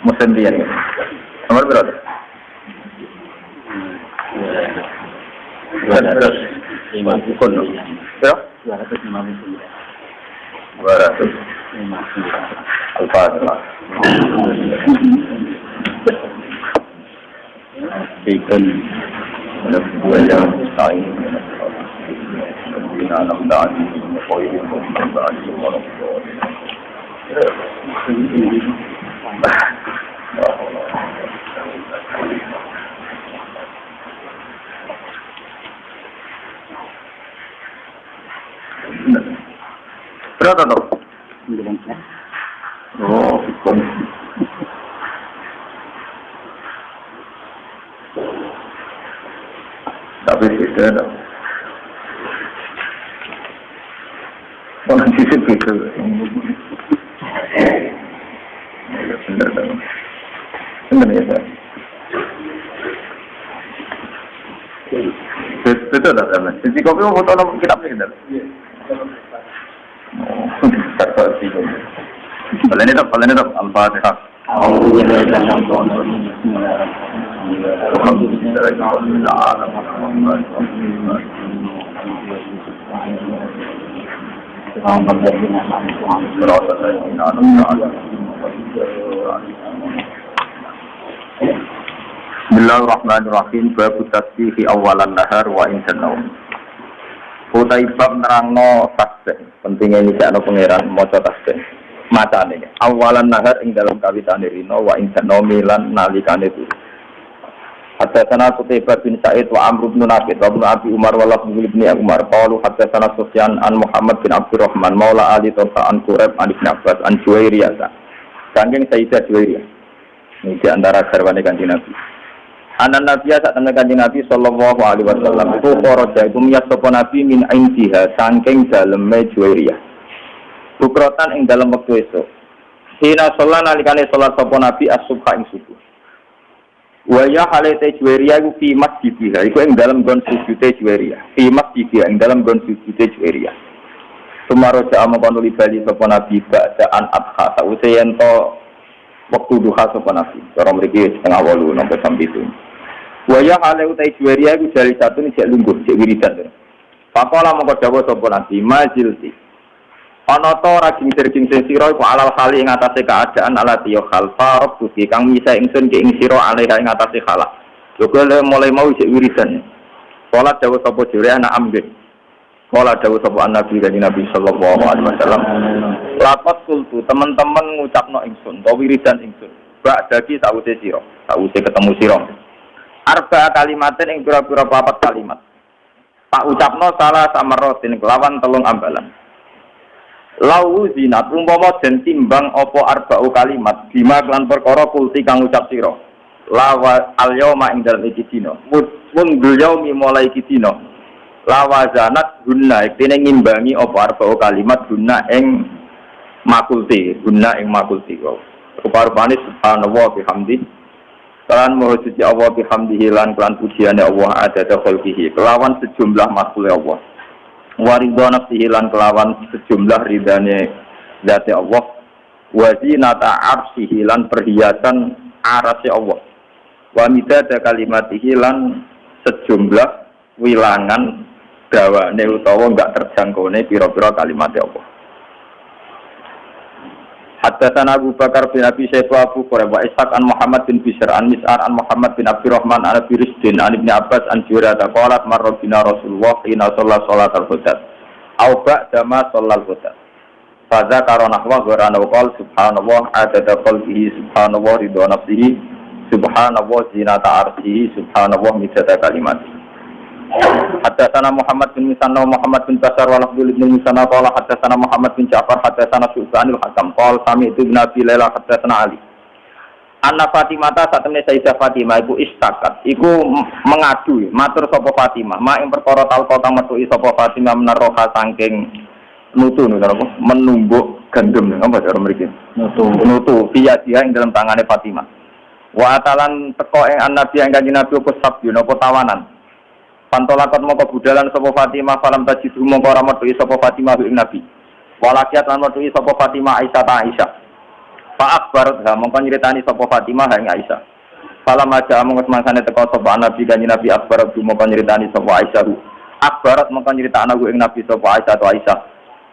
Musim dia ni. Nomor berapa? 250 kon. Ya? 250. 250. Al-Fatihah. Bacon. Ada dua yang saing. Bina enam dan poin dan semua. Berapa tu? Oh, hukum. Tapi tidak ada. Orang sisi itu. Benar ya, Pak? Betul tak, Pak? Jadi kopi mau foto nama kitab ni, tak? Oh, tak tahu sih. Kalau ni tak, Al-Fatihah. Bismillahirrahmanirrahim. Bab tasbih awalan nahar wa indan naum. Utai bab nerangno tasbih. Pentingnya ini sakno pangeran maca tasbih. Macane awalan nahar ing dalam kawitane rino wa indan naum lan nalikane turu. Haddatsana Qutaibah bin Sa'id wa Amr bin Nafi' wa Ibnu Abi Umar wa Lafz bin Umar qalu haddatsana Sufyan an Muhammad bin Abdurrahman maula Ali Tawfa an Quraib an Ibnu Abbas an Juwairiyah. Saking Sayyidah Juwairiyah. Ini di antara garwane Kanjeng Nabi. Anan Nabi saat temen Kanjeng Nabi sallallahu alaihi wasallam itu kharaja iku miyas sapa Nabi min indiha saking daleme Juwairiyah. Bukrotan ing dalem wektu esuk. Hina sholat nalikane sholat sapa Nabi as-subha ing subuh. Wa ya halate Juwairiyah iku fi masjidiha iku ing dalem gon sujude Juwairiyah. Fi masjidiha ing dalem gon sujude Juwairiyah. Sumaro ja'ama kono libali sapa Nabi ba'daan adha sause yen to wektu duha sapa Nabi. Cara mriki setengah 8 sampai jam 7. Wa ya halate Juwairiyah iku jali satu nek lungguh cek wiridan. Pakola mongko dawuh sapa Nabi majilti. Ana to ora gingsir-gingsir sira iku alal hali ing atase keadaan alati yo khalfa rabbuki kang misa ingsun ki ing sira alaiha ing atase khala. Juga mulai mau isik wiridan. Kala dawuh sapa jure anak ambe. Kala dawuh sapa Nabi kanjeng Nabi sallallahu alaihi wasallam. Lapat kultu teman-teman ngucapno ingsun to wiridan ingsun. Bak dadi sawise sira, sawise ketemu sira. Arba kalimatin ing pira-pira papat kalimat. Tak ucapno salah samarotin kelawan telung ambalan. Lau zinat umpama den timbang apa arba'u kalimat bima lan perkara kulti kang ucap sira lawa al yauma ing dalem iki dina mun yaumi mulai iki dina lawazanat gunna ikene ngimbangi apa arba'u kalimat gunna ing makulti rupa-rupane subhanallah bihamdi lan moho suci Allah bihamdihi lan kelan pujiane Allah adada khalqihi kelawan sejumlah makhluk Allah waridho nafsihi lan kelawan sejumlah ridane zati Allah wa zinata arsyihi lan perhiasan arasy Allah wa midada kalimatihi lan sejumlah wilangan dawane utawa enggak terjangkaune pira-pira kalimat Allah. Haddatsana Abu Bakar bin Abi Syaibah Abu Quraib wa Ishaq an Muhammad bin Bishr an Mis'ar an Muhammad bin Abdurrahman an Abi Risdin an Ibnu Abbas an Juraydah qalat marra bina Rasulullah hina shalla salatal hudat au ba'da ma shallal hudat fa dzakara nahwa gharana qol subhanallah adada qalbihi subhanallah ridha nafsihi subhanallah zinata arsyihi subhanallah midada kalimatihi. Haddatsana Muhammad bin Musanna Muhammad bin Bashar wa Abdul bin Musanna qala haddatsana Muhammad bin Ja'far haddatsana Syu'ban al-Hakam qala sami'tu bin Abi Laila haddatsana Ali Anna Fatimah ta satemene Sayyidah Fatimah iku istakat, iku mengadu, matur sapa Fatimah, mak ing perkara talqa kang metuki sapa Fatimah menaroha saking nutu apa? Menumbuk gandum apa cara mriki? Nutu dia ing dalam tangane Fatimah. Wa atalan teko ing annabi ing kanjeng Nabi apa sabyu napa tawanan. Pantolakot moko budalan sapa Fatimah falam tajidu moko ora metuki sapa Fatimah ing Nabi. Walakiat lan metuki sapa Fatimah Aisyah ta Aisyah. Fa akbarat ha mongko nyritani sapa Fatimah ing Aisyah. Falam aja mongko semangsane teko sapa Nabi kanjeng Nabi akbarat mongko nyritani sapa Aisyah. Akbarat mongko nyritakna ing Nabi sapa Aisyah ta Aisyah.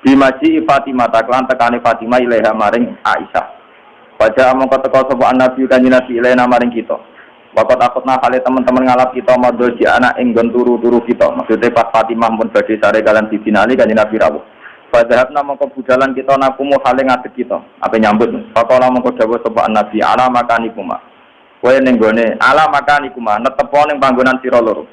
Bimaji Fatimah taklan tekane Fatimah ilaha maring Aisyah. Pada mongko teko sapa Nabi kanjeng Nabi ilaha maring kita. Waktu takutna kali teman-teman ngalap kita modal di anak enggon turu-turu kita. Maksudnya pas Fatimah pun badhe sare kalian dibinali kanjeng Nabi rawuh. Padahal mongko budalan kita nakumu hale ngadeg kita. Apa nyambut? Faqala mongko dawuh sapa Nabi ala makanikuma. Kowe ning gone ala makanikuma netepo ning panggonan sira loro.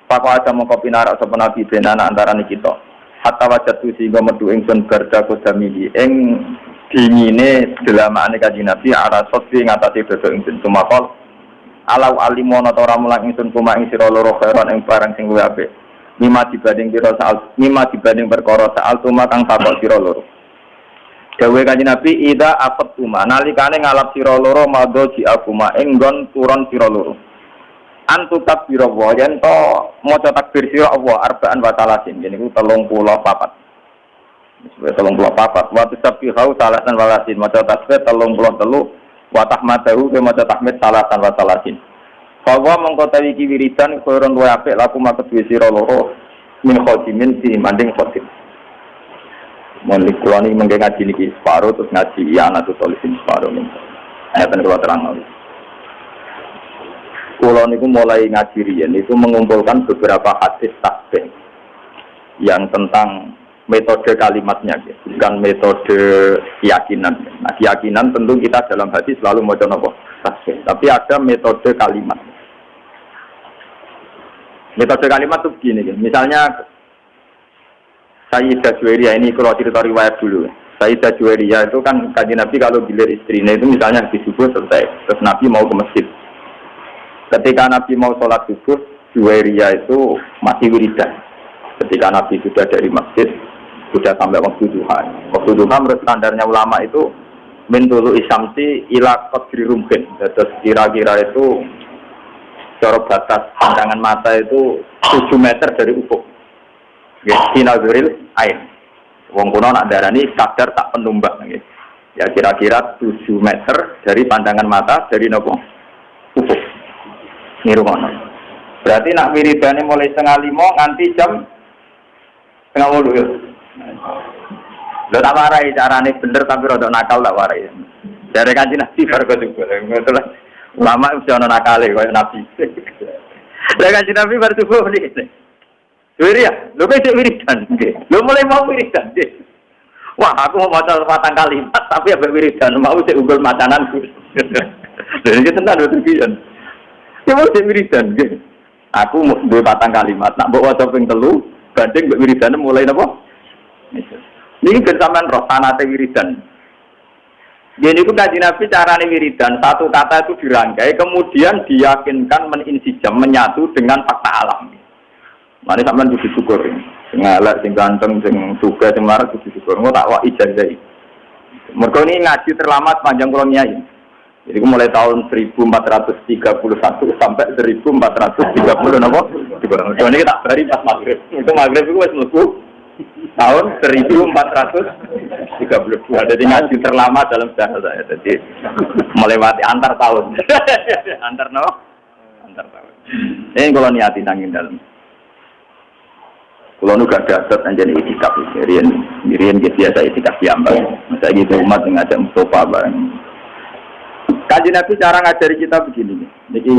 Faqala ada mongko pinarak sapa Nabi benana antarané kita. Hatta wajatu sehingga metu ingsun garda kodamihi ing dingine delamane kanjeng Nabi ala sotri ngatasi dodo ingsun tumakol alau alimono ta ora mulang ingsun kuma ing sira loro khairan ing barang sing luwih apik mimma dibanding perkara saal tuma kang takok sira loro dawuhe kanjeng Nabi ida afat tuma nalikane ngalap sira loro madho ji akuma ing nggon turon sira loro antu takbir wa yen to maca takbir sira Allah arba'an wa talasin yen iku 34 wa tasbihu salasan walasin maca tasbih 33 wa tahmadahu ke maca tahmid salatan wa salasin. Bahwa mengkotawi ki wiridan koron luwih apik laku kedue sira loro min khodimin dibanding khodim. Mun kula niki mengke ngaji niki separo terus ngaji ya anak tulisin separo niku. Ayatan kula terang. Kula niku mulai ngaji riyen itu mengumpulkan beberapa hadis tasbih yang tentang metode kalimatnya, bukan metode keyakinan. Nah, keyakinan tentu kita dalam hati selalu mau coba tasbih, tapi ada metode kalimat. Metode kalimat itu begini, misalnya Sayyidah Juwairiyah ini kalau cerita riwayat dulu. Sayyidah Juwairiyah itu kan kanjeng Nabi kalau gilir istrinya itu misalnya di subuh selesai, terus Nabi mau ke masjid. Ketika Nabi mau sholat subuh, Juwairiyah itu masih wiridan. Ketika Nabi sudah dari masjid, sudah sampai waktu duha. Waktu duha menurut standarnya ulama itu min tulu isyamsi ila qadri rumhin. Terus kira-kira itu cara batas pandangan mata itu 7 meter dari ufuk. Ya, sinazuril ain. Wong kuno nak darani kadar tak penumbak nggih. Ya kira-kira 7 meter dari pandangan mata dari nopo? Ufuk. Nirumono. Berarti nak wiridane mulai 4:30 nganti jam 5:30 ya. Lho tak warai carane bener tapi rada nakal tak warai. Jare kanjeng Nabi bareng juga. Ulama mesti ana nakale koyo Nabi. Lah kanjeng Nabi bar subuh niki. Wiriya, lho kok wiridan nggih. Lho mulai mau wiridan nggih. Wah, aku mau maca 4 kalimat tapi ambek wiridan mau sik unggul macananku. Lha iki tenan lho tenan. Ya mau sik wiridan nggih. Aku mau 4 kalimat, nak mbok waca ping 3 banding mbek wiridan mulai napa? Ini bersamaan roh sanate wiridan. Jadi itu kanjeng Nabi carane wiridan satu kata itu dirangkai kemudian diyakinkan meninsijam menyatu dengan fakta alam. Mane sampean kudu syukur. Sing elek, sing ganteng, sing sugih, sing marah kudu syukur. Engko tak wak ijazah. Mergo ini ngaji terlambat panjang kula nyai. Jadi mulai tahun 1431 sampai 1430 napa? Mergo niki tak bari pas magrib. Itu magrib iku wis mlebu tahun 1432. Jadi ngaji terlama dalam sejarah saya. Jadi melewati antar tahun. Antar no? Antar tahun. Ini kalau niati nangin dalam. Kalau nu gak dapat anjani itikaf Rian biasa itikaf diambang. Masa gitu umat ngajak Mustafa bareng. Kanjeng Nabi cara ngajari kita begini. Niki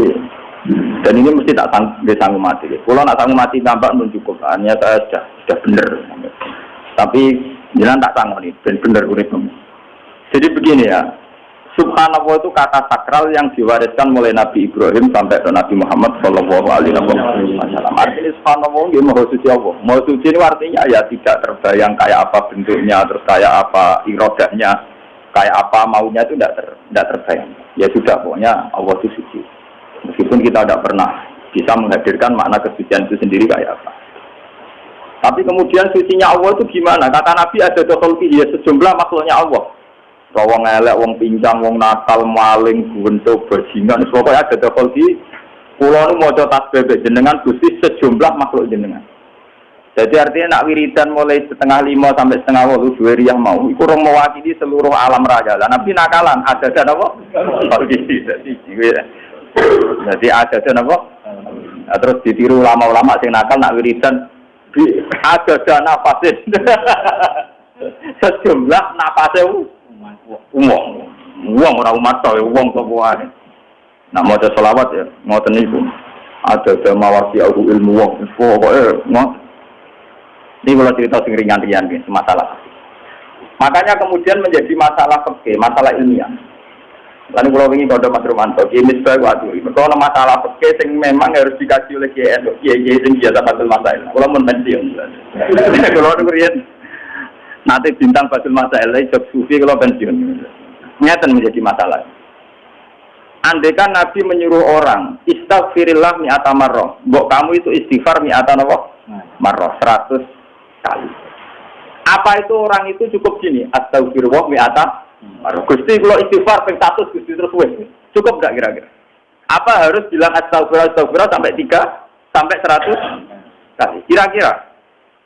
dan ini mesti tak sanggup mati. Kalau nak sanggup mati tampak nun cukup. Hanya saya sudah benar. Tapi jangan tak sanggup nih. Dan benar uripmu. Jadi begini ya. Subhanallah itu kata sakral yang diwariskan mulai Nabi Ibrahim sampai ke Nabi Muhammad Shallallahu Alaihi Wasallam. Artinya Subhanallah itu maha suci Allah. Maha suci itu artinya ya tidak terbayang kayak apa bentuknya, terus kayak apa irodahnya. kayak apa maunya itu tidak terbayang. Ya sudah, pokoknya Allah itu suci. Meskipun kita tidak pernah bisa menghadirkan makna kesucian itu sendiri kayak apa. Tapi kemudian sucinya Allah itu gimana? Kata Nabi ada dokol ya sejumlah makhluknya Allah. Wong elek, wong pincang, wong nakal, maling, buntu, bajingan, pokoknya ada dokol Kulo nu maca tasbih jenengan Gusti sejumlah makhluk jenengan. Jadi artinya nak wiridan mulai 4:30 sampai 5:30 dua riyah mau iku ora mewakili seluruh alam raya. Lah Nabi nakalan ada apa? Jadi ada apa? Terus ditiru ulama-ulama sing nakal nak wiridan ada nafasin. Sejumlah nafase wong ora umat to wong kok wae. Nak mau ada selawat ya, mau tenipu. Ada mawasi aku ilmu wong, pokoknya mau. Ini kalau cerita sing ringan-ringan masalah. Makanya kemudian menjadi masalah fikih, masalah ilmiah. Lalu kalau ingin kode Mas Romanto, ini sebagai waduri. Kalau masalah fikih yang memang harus dikaji oleh GN, GN yang biasa Fatul Masail. Kalau mau pensiun, kalau kemudian nanti bintang Fatul Masail, job sufi kalau pensiun, nyata menjadi masalah. Andaikan Nabi menyuruh orang istighfirillah mi'ata marrah, mbok kamu itu istighfar mi'ata marrah 100 kali. Apa itu orang itu cukup gini, astagfirullah mi'ata marrah. Gusti kalau istighfar ping 100 Gusti terus wis. Cukup enggak kira-kira? Apa harus bilang astagfirullah sampai 3 sampai 100 kali? Kira-kira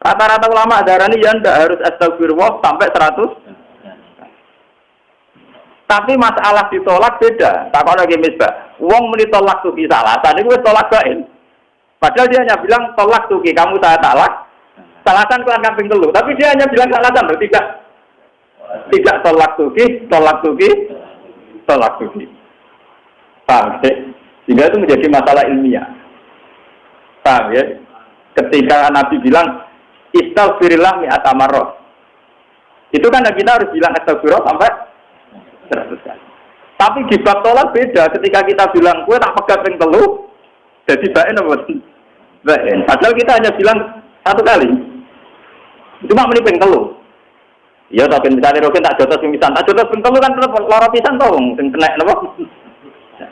rata-rata ulama darani ya ndak harus astagfirullah sampai 100. Tapi masalah ditolak beda. Takon lagi misbah. Wong muni tolak tuki salah. Tadi gue tolak bain. Padahal dia hanya bilang tolak tuki. Kamu saya talak. Salasan keluar kamping telu. Tapi dia hanya bilang salasan loh. Tidak tolak tuki. Tolak tuki. Tolak tuki. Paham ya? Sehingga itu menjadi masalah ilmiah. Paham ya? Ketika Nabi bilang istaghfirillah mi'ata marrah. Itu kan kita harus bilang astagfirullah sampai 100 kali. Tapi di bab tolak beda. Ketika kita bilang, gue tak pegat ping telu, jadi bain apa? Bain. Padahal kita hanya bilang 1 kali. Cuma meni ping telu. Ya, tapi misalnya roken tak jotos pimisan. Tak jotos ping telu kan tetap lara pisan toh, sing kena napa?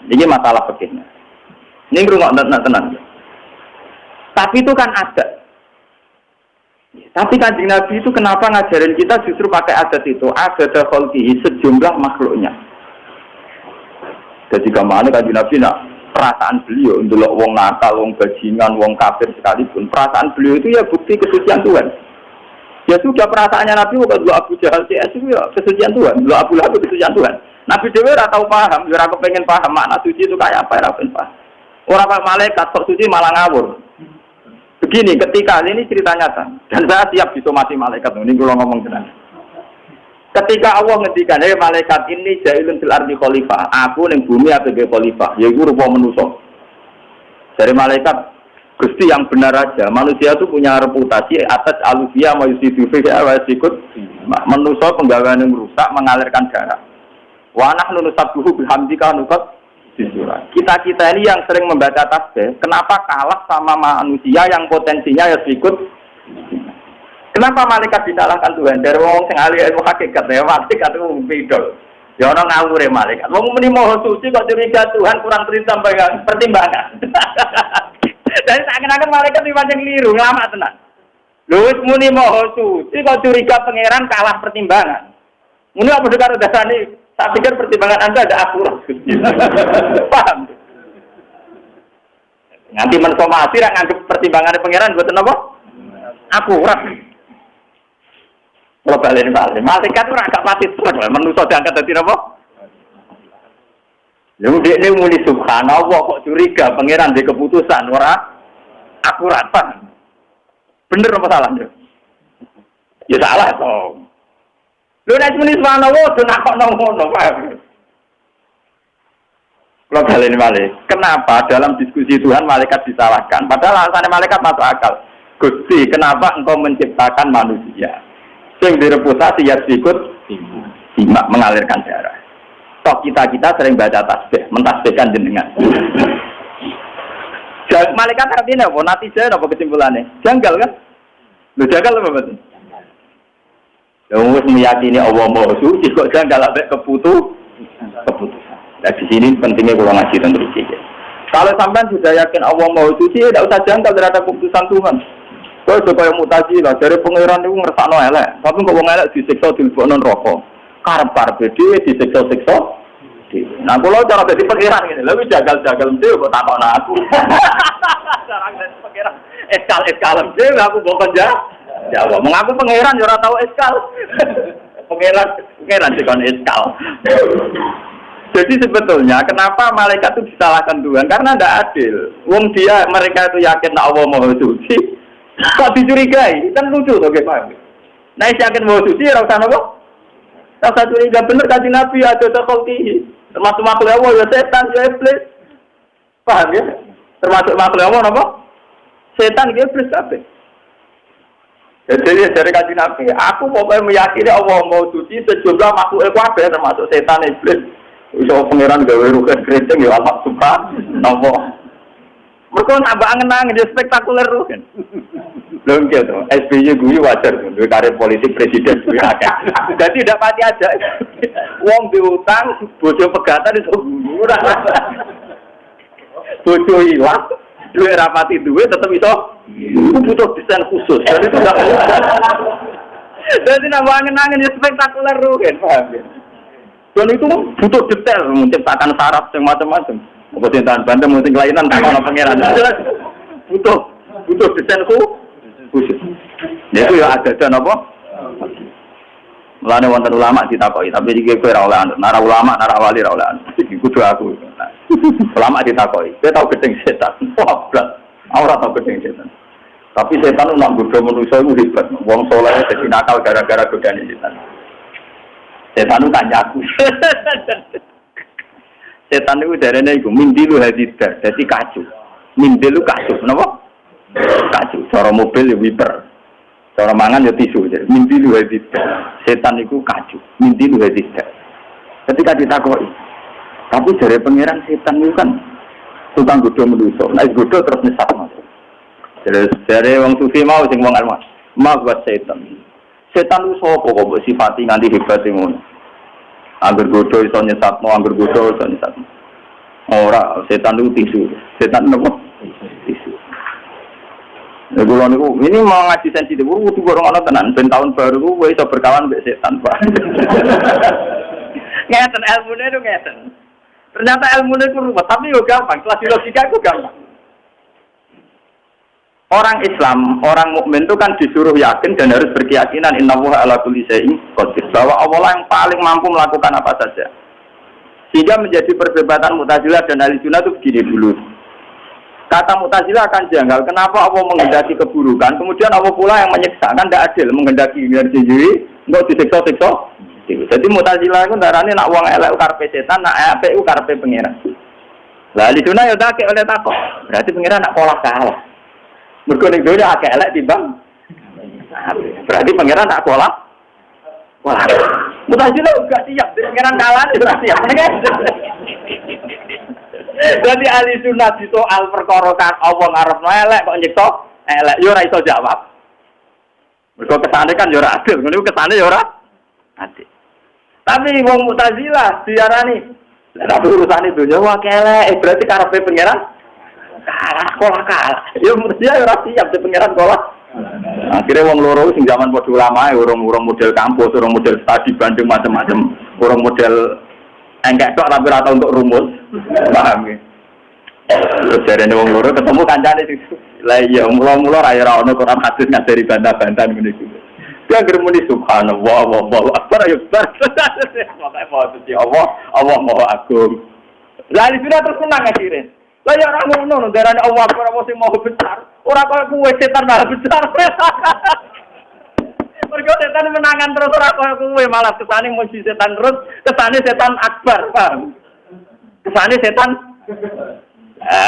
Ini masalah begini. Ini ngrungok tenang. Tapi itu kan ada. Tapi Kanjeng Nabi itu kenapa ngajarin kita justru pakai adat itu? Adat khalqihi sejumlah makhluknya. Jadi kemana Kanjeng Nabi nak perasaan beliau untuk wong nakal, wong bajingan, wong kafir sekalipun perasaan beliau itu ya bukti kesucian Tuhan. Ya sudah perasaannya Nabi bukan dulu Abu Jahal CS itu ya kesucian Tuhan, dulu Abu Lahab kesucian Tuhan. Nabi Dewi ora tahu paham, ora pengen paham makna suci itu kayak apa, ora pengen paham. Orang malaikat sok suci malah ngawur. Begini, ketika ini cerita nyata, dan saya siap disomasi malaikat. Ini kalau ngomong tenang. Ketika Allah ngendikan, malaikat ini jailun fil ardi khalifah. Aku ning bumi sebagai khalifah, yaitu rupa manusia. Dari malaikat, Gusti yang benar aja. Manusia itu punya reputasi atas alufia mayusidu fiha wa sikut. Manusia penggawaan yang rusak mengalirkan darah. Wa nahnu nusabbihu bihamdika nuqat. Kita ini yang sering membaca tasbih, kenapa kalah sama manusia yang potensinya ya ikut? Kenapa malaikat disalahkan Tuhan? Dari wong sing ahli ilmu hakikat ya malaikat itu beda. Ya orang ngawur ya malaikat. Wong muni maha suci kok curiga Tuhan kurang pertimbangan. Dari seakan-akan malaikat dipancing keliru, lama tenan. Lho wis muni maha suci kok curiga pangeran kalah pertimbangan. Muni apa karo dasane? Saya pikir pertimbangan Anda ada akurat. Paham? Nanti mensomasi yang nganggep pertimbangan pangeran buat apa? Akurat. Kalau balik. Malaikat itu agak mati terus. Manusia diangkat dari apa? Lalu dia ini muni subhanallah kok curiga pangeran di keputusan. Orang akurat. Paham? Bener apa salahnya? Ya salah toh. Lho nek muni subhanallah do nakokno ngono, paham. Kalau kalian balik, kenapa dalam diskusi Tuhan malaikat disalahkan? Padahal alasannya malaikat masuk akal. Gusti, kenapa engkau menciptakan manusia? Yang direputasi ya ikut simak mengalirkan darah. Toh kita sering baca tasbih, mentasbihkan jenengan. Malaikat artinya apa? Natijah apa kesimpulannya? Janggal kan? Lu janggal apa betul? Wong meyakini Allah Maha Suci kok janggal ambek keputusan. Nah di sini pentingnya kalau ngaji tentang iki. Kalau sampean sudah yakin Allah Maha Suci, tidak usah janggal terhadap keputusan Tuhan. Kau supaya Mu'tazilah dari pangeran itu ngersakno elek, tapi kok wong elek disiksa dilebokno neraka. Karep-karepe dhewe disiksa-siksa. Nah kalau cara jadi pangeran ngene, lha wis jagal-jagal dhewe kok takon aku. Cara jadi pangeran eskal dhewe aku mbok jawab, mengaku pangeran ya ora tau eskal. Pangeran dikon eskal. Jadi sebetulnya kenapa malaikat itu disalahkan Tuhan? Karena tidak adil. Wong mereka itu yakin Allah Maha Suci, kok dicurigai? Kan lucu tuh Pak. Nah, yakin Maha Suci ora usah napa? Ora usah curiga bener kanjeng Nabi ada takholki. Termasuk makhluk Allah ya setan ya iblis. Paham ya? Termasuk makhluk Allah napa? Setan ya iblis kabeh. Jadi dari kanjeng Nabi, aku pokoknya meyakini Allah Maha Suci sejumlah makhluk kabeh termasuk setan iblis. Iso pangeran gawe rugen keriting ya Allah subhanallah. Mergo nambah angen-angen ya spektakuler rugen. Lho nggih to, SBY guyu wajar duwe karir politik presiden duwe akeh. Jadi tidak pati aja. Wong diutang, bojo pegatan iso murah. Bojo ilang, duwe rapati duwe tetep iso butuh desain khusus. Jadi itu enggak. Jadi nambah angen-angen ya spektakuler rugen, paham ya? Dan itu butuh detail menciptakan syarat yang macam-macam. Mungkin tahan bantu, mungkin kelainan tanpa pangeran. Butuh desain khusus. Itu ya ada dan apa? Mulane wonten ulama ditakoi, tapi iki kowe ora oleh nara ulama, nara wali ora oleh. Iki kudu aku. Ulama ditakoi, kowe tau gedeng setan. Wah, blas. Ora tau gedeng setan. Tapi setan nak godho manusa iku hebat. Wong saleh dadi nakal gara-gara godane setan. Setan itu kancaku. Setan itu darahnya itu mindilu hadidar, jadi kacu. Mindilu kacu, kenapa? Kacu. Cara mobil ya wiper, cara mangan ya tisu. Mindilu hadidar. Setan itu kacu. Mindilu hadidar. Ketika ditakoi, tapi dari pangeran setan itu kan tukang godo manusia. Nah godo terus nyesat masuk. Dari orang sufi mau sing wong almas, mau buat setan. Setan itu sopo kok mbok sifati nganti hebat ngono. Angger godho iso nyesatno, angger godho iso nyesatno. Ora, setan itu tisu. Setan nopo? Tisu. Nek kula niku ini mau ngaji sensitif, kudu gorong ana tenan ben tahun baru ku iso berkawan mbek setan, Pak. Ngeten ilmune itu ngeten. Ternyata ilmune ku ruwet, tapi yo gampang, kelas logika ku gampang. Orang Islam, orang mukmin itu kan disuruh yakin dan harus berkeyakinan innallaha ala kulli syai'in qadir, bahwa Allah yang paling mampu melakukan apa saja. Sehingga menjadi perdebatan Mu'tazilah dan Ahlussunnah itu begini dulu. Kata Mu'tazilah akan janggal, kenapa Allah menghendaki keburukan, kemudian Allah pula yang menyiksa, kan tidak adil menghendaki diri sendiri, enggak disiksa-siksa. Jadi Mu'tazilah itu darahnya nak wong elek karepe setan, nak apik karepe pangeran. Lah Ahlussunnah ya tak oleh takok, berarti pangeran nak kalah. Mergo ning dhewe akeh elek timbang. Berarti pangeran tak kolak. Wah. Mu'tazilah enggak siap, pangeran kalah ora siap. Jadi ahli sunnah di soal perkara kan Allah ngarepno elek kok nyiksa elek yo ora iso jawab. Mergo kesane kan yo ora adil, ngene iku kesane yo ora adil. Tapi wong Mu'tazilah diarani lha urusane donya wae elek, berarti karepe pangeran kalah. Ya mesti ora siap di pangeran kolak. Akhirnya wong loro sing zaman padha ulama urung model kampus, urung model studi banding macam-macam, urung model enggak tok tapi ora tau untuk rumus. Paham ya? Terus jarene wong loro ketemu kancane sing lah iya mula-mula ra ono Quran hadis ngajari bantah-bantahan ngene iki. Dia germuni subhanallah wallahu akbar ya bar. Pokoke mau suci Allah Maha Agung. Lah iki terus senang akhirnya. Lah ya ora ngono darane Allah akbar apa sing mau besar. Ora koyo kuwe setan malah besar. Mergo setan menangan terus ora koyo kuwe malah kesane muji setan terus, kesane setan akbar, paham? Kesane setan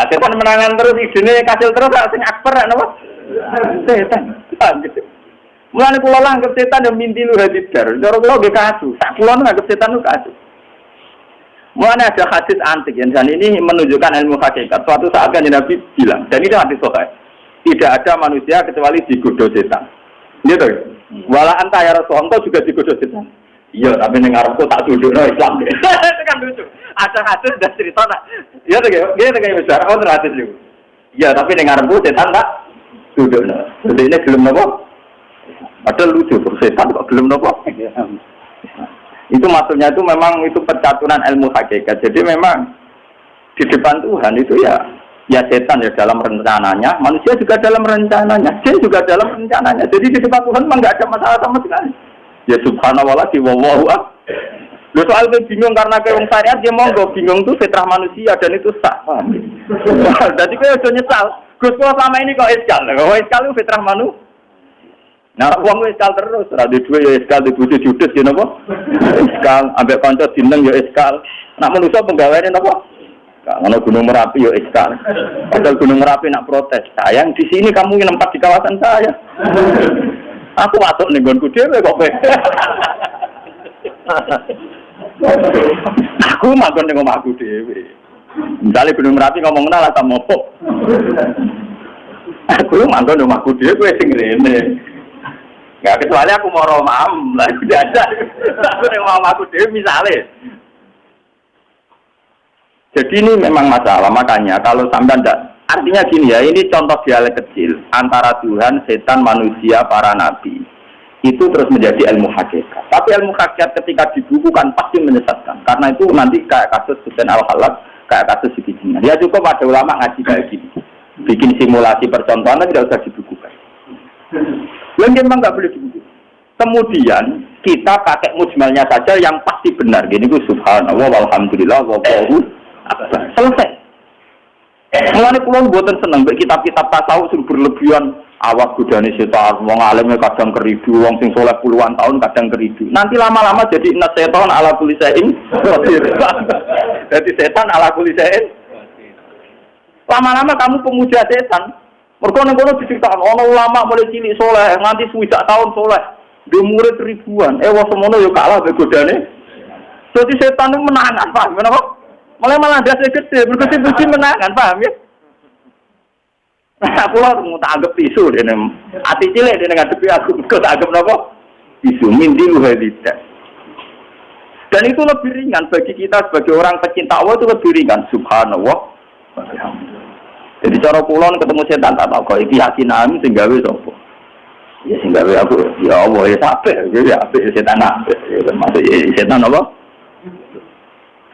setan menangan terus idene kasil terus sing akbar napa? Setan. Mulane kula anggap setan yo mintilu hadidar. Cara kula nggih kasu. Sak kula anggap setan ku kasu. Mulane ada hadis antik yang dan ini menunjukkan ilmu hakikat. Suatu saat kan Nabi bilang, dan itu hadis sahih. Tidak ada manusia kecuali digodho setan. Gitu. Wala anta ya Rasul, engkau juga digodok setan. Iya, tapi ning ngarepku tak dudukno Islam. Itu kan lucu. Ada hadis dan cerita nak. Iya to kayak besar oh hadis itu. Iya, tapi ning ngarepku setan tak dudukno. Jadi ini gelem napa? Ada lucu setan kok gelem napa? Itu maksudnya itu memang itu percaturan ilmu hakikat. Jadi memang di depan Tuhan itu ya setan ya dalam rencananya, manusia juga dalam rencananya, jin juga dalam rencananya. Jadi di depan Tuhan memang nggak ada masalah sama sekali. Ya subhanallah di wallahu akbar. Lu soal bingung karena kayak wong syariat dia monggo bingung tuh fitrah manusia dan itu sah. Jadi kayak udah nyesal. Gus selama ini kok iskal. Kok iskal itu fitrah manusia. Nah, wong iskal terus, radio dua ya iskal, di bujuk judes ya napa? Iskal, ambek kanca dineng ya iskal. Nak manusia penggaweane napa? Kalau Gunung Merapi ya iskal. Padahal Gunung Merapi nak protes. Sayang di sini kamu nempat di kawasan saya. Aku masuk ning nggonku dhewe kok. Aku manggon ning omahku dhewe. Misale Gunung Merapi ngomong lah sama opo. Aku manggon ning omahku dhewe sing rene. Enggak kecuali aku mau romam, lah aku jajal. Aku ning omahku dhewe misale. Jadi ini memang masalah, makanya kalau sampai artinya gini ya, ini contoh dialek kecil antara Tuhan, setan, manusia, para nabi. Itu terus menjadi ilmu hakikat. Tapi ilmu hakikat ketika dibukukan pasti menyesatkan. Karena itu nanti kayak kasus Husain Al-Khalaf, kayak kasus Sikijinan. Ya cukup ada ulama ngaji kayak gini. Bikin simulasi percontohan tidak usah dibukukan. Yang memang nggak boleh dibukukan. Kemudian kita pakai mujmalnya saja yang pasti benar. Gini gue subhanallah, walhamdulillah, wallahu selesai. Mulane kula mboten seneng mek kitab-kitab tasawuf sing berlebihan awak godane setan, wong alim kadang keridu, wong sing saleh puluhan tahun kadang keridu. Nanti lama-lama jadi inna setan ala kulli syai'in qadir. Jadi setan ala kulli syai'in. Lama-lama kamu pemuja setan. Mergo nang kono diceritakan ana ulama mulai cilik saleh nganti 20 tahun saleh, duwe murid ribuan. Wong semono yo kalah mek godane. Jadi setan itu menangan, paham menapa? Malah dasi gede, bergede menangan, paham ya? Nah, aku lah mau tak anggap tisu, dia hati cilik dia ngadepi aku, kau tak anggap apa? Tisu, mindi tidak. Dan itu lebih ringan bagi kita sebagai orang pecinta Allah itu lebih ringan, subhanallah. Jadi cara pulang ketemu setan tak tahu, kalau iki yakin sehingga wis apa? Ya sehingga aku, ya Allah ya sampai, ya setan apa? Maksud setan apa?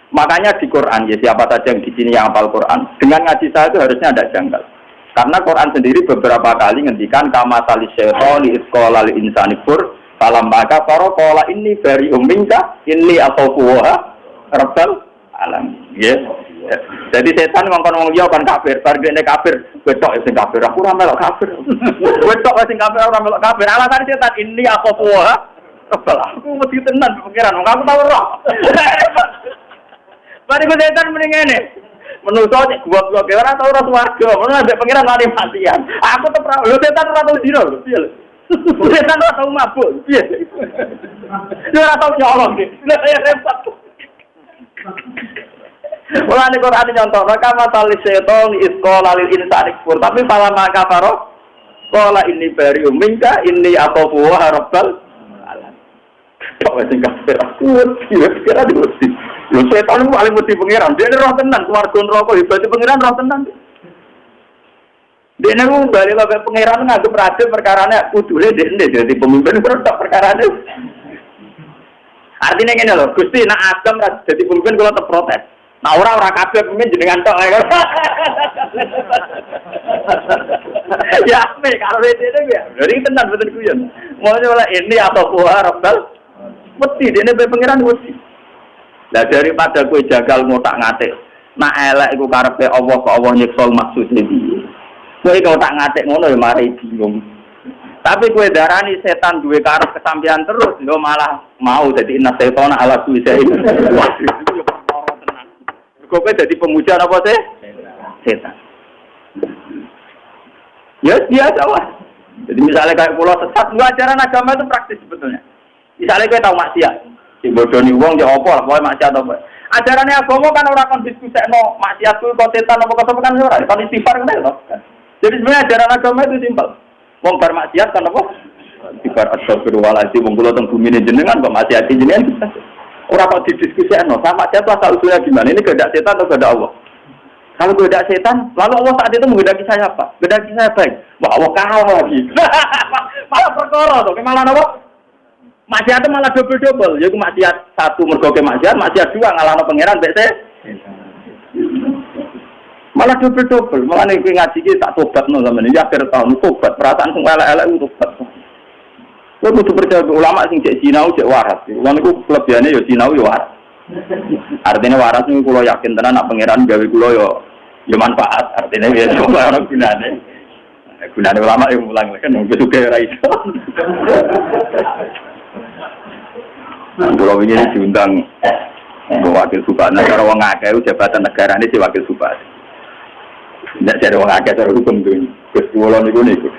Makanya di Quran, ya siapa saja yang di sini yang hafal Quran, dengan ngaji saya itu harusnya ada janggal. Karena Quran sendiri beberapa kali ngendikan kama salis syaitani isqala lil insani kfur, falam maka qala inni bari'um minka inni akhafuha rabbal alamin. Ya. Jadi setan ngomong yo kan kafir, bar dene kafir, wetok sing kafir, aku ora melok kafir. Wetok sing kafir ora melok kafir. Alasan setan inni akhafuha rabbal. Aku mesti tenan pikiran, aku tahu roh. Mari ku setan mending ngene. Menuso cek gua ora tau ora swarga, menawa ambek pangeran lali matian. Aku tetep lho setan ora tau dino lho, piye lho. Setan ora tau mabuk, piye. Ora tau nyolong iki. Lah repot. Ora nek Quran nyontok, maka masalis setan isqala lil insani kfur, tapi pala maka faro qala inni bari'um minka inni akhafu wa rabbal alamin. Kok sing kafir aku kira diusi. Lho setan itu paling mesti pengiran, dia roh tenan, keluarga neraka hebat pengiran roh tenan. Dia nek bali lho pengiran ngagem raja perkarane kudune ndek dadi pemimpin terus perkarane. Artinya ngene lho, Gusti nek agem ra dadi pemimpin kula tetep protes. Nah ora kabeh pemimpin jenengan tok ae. Ya me kalau dene ya. Dari tenan betul guyon. Mulane oleh ini apa kuah rabbal mesti dene pengiran mesti. Lah daripada kowe jagal ngotak-ngatik, nak elek iku karepe Allah kok Allah nyiksa maksudnya piye. Kowe kok tak-ngatik ngono ya mari bingung. Tapi kowe darani setan duwe karep kesampean terus, yo malah mau dadi inna setana ala kulli syai'in. Wah, itu yo perkara tenan. Kowe dadi pemuja apa sih? Setan. Ya biasa wah. Jadi misalnya kayak pulau sesat, dua ajaran agama itu praktis sebetulnya. Misalnya kowe tahu maksiat. Si bodoni wong ya apa lah, pokoke maksiat apa. Ajarane agama kan ora kon diskusekno maksiat kuwi kok setan apa kok kan ora, kon istighfar kan lho. Jadi sebenarnya ajaran agama itu simpel. Wong bar maksiat kan apa? Tibar astagfirullahaladzim wong kula teng bumine jenengan kok masih ati jenengan. Ora kok didiskusikno sama aja tuh asal usulnya gimana ini kehendak setan atau kehendak Allah. Kalau kehendak setan, lalu Allah saat itu menghendaki saya apa? Kehendaki saya baik. Wah, Allah kalah lagi. Malah perkara to, malah napa? Maksiat malah double-double. Yaiku maksiat satu mergo ke maksiat dua ngalahno pangeran mbek malah double-double. Malah nek ngaji iki tak tobatno sampeyan. Ya akhir tahun tobat, perasaan sing elek-elek tobat. Kowe kudu percaya ulama sing cek sinau cek waras. Wong niku kelebihane ya sinau ya waras. Artinya waras niku kula yakin tenan nak pangeran gawe kula ya manfaat. Artinya ya ora gunane. Gunane ulama yang mulang kan wong juga ora iso. Kula wingi diundang wakil bupati karo wong akeh jabatan negara ini si wakil bupati. Nek jare wong akeh karo hukum dunya. Gus kula niku.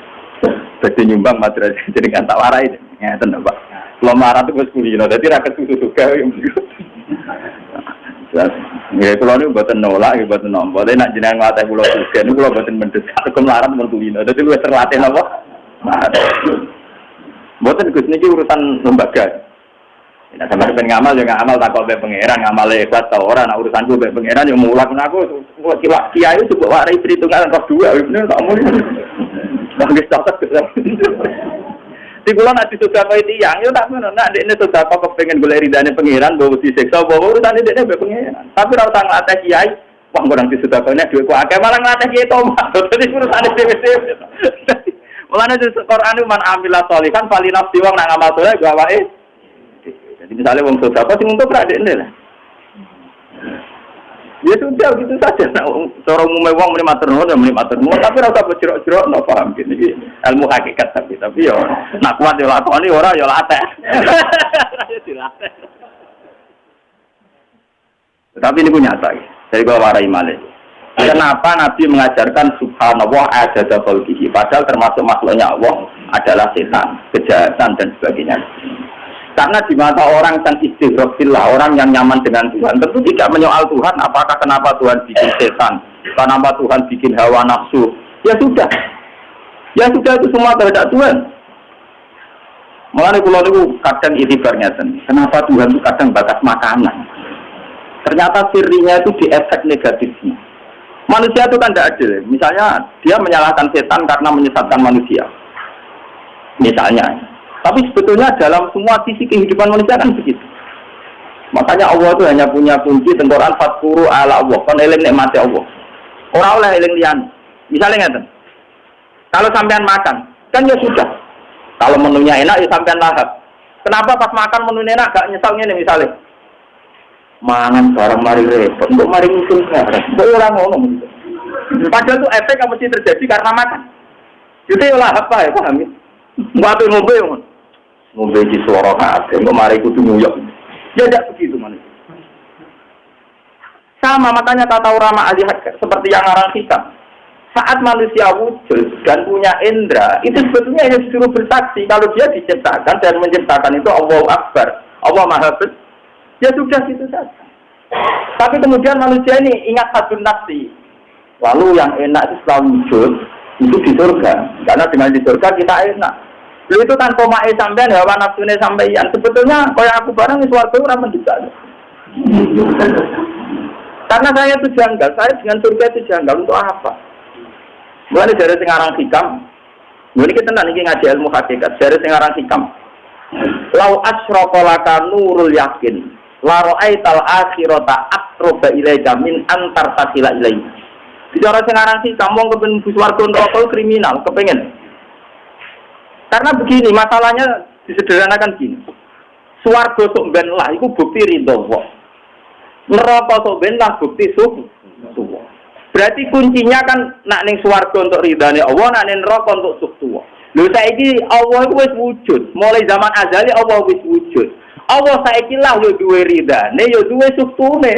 Dadi nyumbang madrasah jenengan tak warai. Ngeten Pak. Kula marah tuh Gus kulino dadi ra kesusu juga. Ya kula niku mboten nolak, mboten nampa. Nek nak jenengan ngateh kula juga niku kula mboten mendesak hukum larat men kulino. Dadi luwih terlatih napa? Mboten Gus niki urusan lembaga. Nek sampeyan ben ngamal ya ngamal tak kok mbek pangeran, ngamale ikhlas ta ora, nek urusanku mbek pangeran ya mulang aku kok kiai coba warai perhitungan roh dua bener tak muni. Bangis tak di kula nek disudah kowe tiyang yo tak ngono nek dekne sudah kok kepengin golek ridane pangeran mbok disiksa bawa urusane dekne mbek pangeran. Tapi ora usah nglatih kiai, wah kok nang disudah kowe nek dhuwit kok akeh malah nglatih kiai tomat. Dadi urusane dhewe-dhewe. Mulane di Quran man amila sholihan falinafsi wong nang amal saleh gak wae. Jadi misalnya wong sedekah sing untuk ra dekne lah. Ya sudah gitu saja. Cara umumnya wong muni matur nuwun, tapi ora usah bojrok-jrok no paham gini. Ilmu hakikat tapi ya nak kuat yo lakoni ora yo latih. Dilatih. Tapi ini punya nyata. Dari gua warai malih. Kenapa Nabi mengajarkan subhanallah ada khalqihi padahal termasuk makhluknya Allah adalah setan, kejahatan dan sebagainya. Karena di mata orang yang istighraqillah, orang yang nyaman dengan Tuhan, tentu tidak menyoal Tuhan, apakah kenapa Tuhan bikin setan, kenapa Tuhan bikin hawa nafsu. Ya sudah itu semua kehendak Tuhan. Mulane kula niku kadang itibarnya kenapa Tuhan itu kadang batas makanan. Ternyata sirinya itu di efek negatifnya. Manusia itu kan tidak adil. Misalnya dia menyalahkan setan karena menyesatkan manusia. Misalnya. Tapi sebetulnya dalam semua sisi kehidupan manusia kan begitu. Makanya Allah itu hanya punya kunci tengkorak fatkuru ala Allah. Kan eling nikmati Allah. Orang oleh eling liyan. Misalnya ngeten. Kalau sampean makan, kan ya sudah. Kalau menunya enak ya sampean lahap. Kenapa pas makan menunya enak gak nyesal ngene misalnya? Mangan barang mari repot, kok mari musim barang. Kok ora ngono. Padahal itu efek yang mesti terjadi karena makan. Itu lah apa ya paham ya? Mbak ngombe di suara kabeh, kok mari kudu nguyok. Ya tidak begitu manusia. Sama makanya kata ulama ahli seperti yang ngarang hikam. Saat manusia wujud dan punya indera, itu sebetulnya yang disuruh bersaksi kalau dia diciptakan dan menciptakan itu Allahu Akbar, Allah Maha Besar. Ya sudah gitu saja. Tapi kemudian manusia ini ingat satu nafsi. Lalu yang enak itu setelah wujud itu di surga. Karena dengan di surga kita enak. Lalu itu kan komae sampean hawa nafsune sampeyan. Sebetulnya kalau aku barang di surga ora mendesak. Karena saya itu janggal. Saya dengan surga itu janggal untuk apa? Mulai dari sekarang hikam. Ini kita nanti ngaji ilmu hakikat. Dari sekarang hikam. Lau asyraka laka nurul yakin. La ra'aital akhirata aqraba ilaika min antar tasila ilaihi. Bicara sekarang sih kamu kepen buswarga neraka kriminal, kepengen. Karena begini, masalahnya disederhanakan gini. Swarga sok ben lah iku bukti ridho Allah. Neraka sok ben lah bukti suhu. Berarti kuncinya kan nak ning swarga untuk ridhane Allah, nak ning neraka untuk suhu. Lho saiki Allah iku wis wujud. Mulai zaman azali Allah wis wujud. Allah saiki lah yo duwe ridane, yo duwe suktune.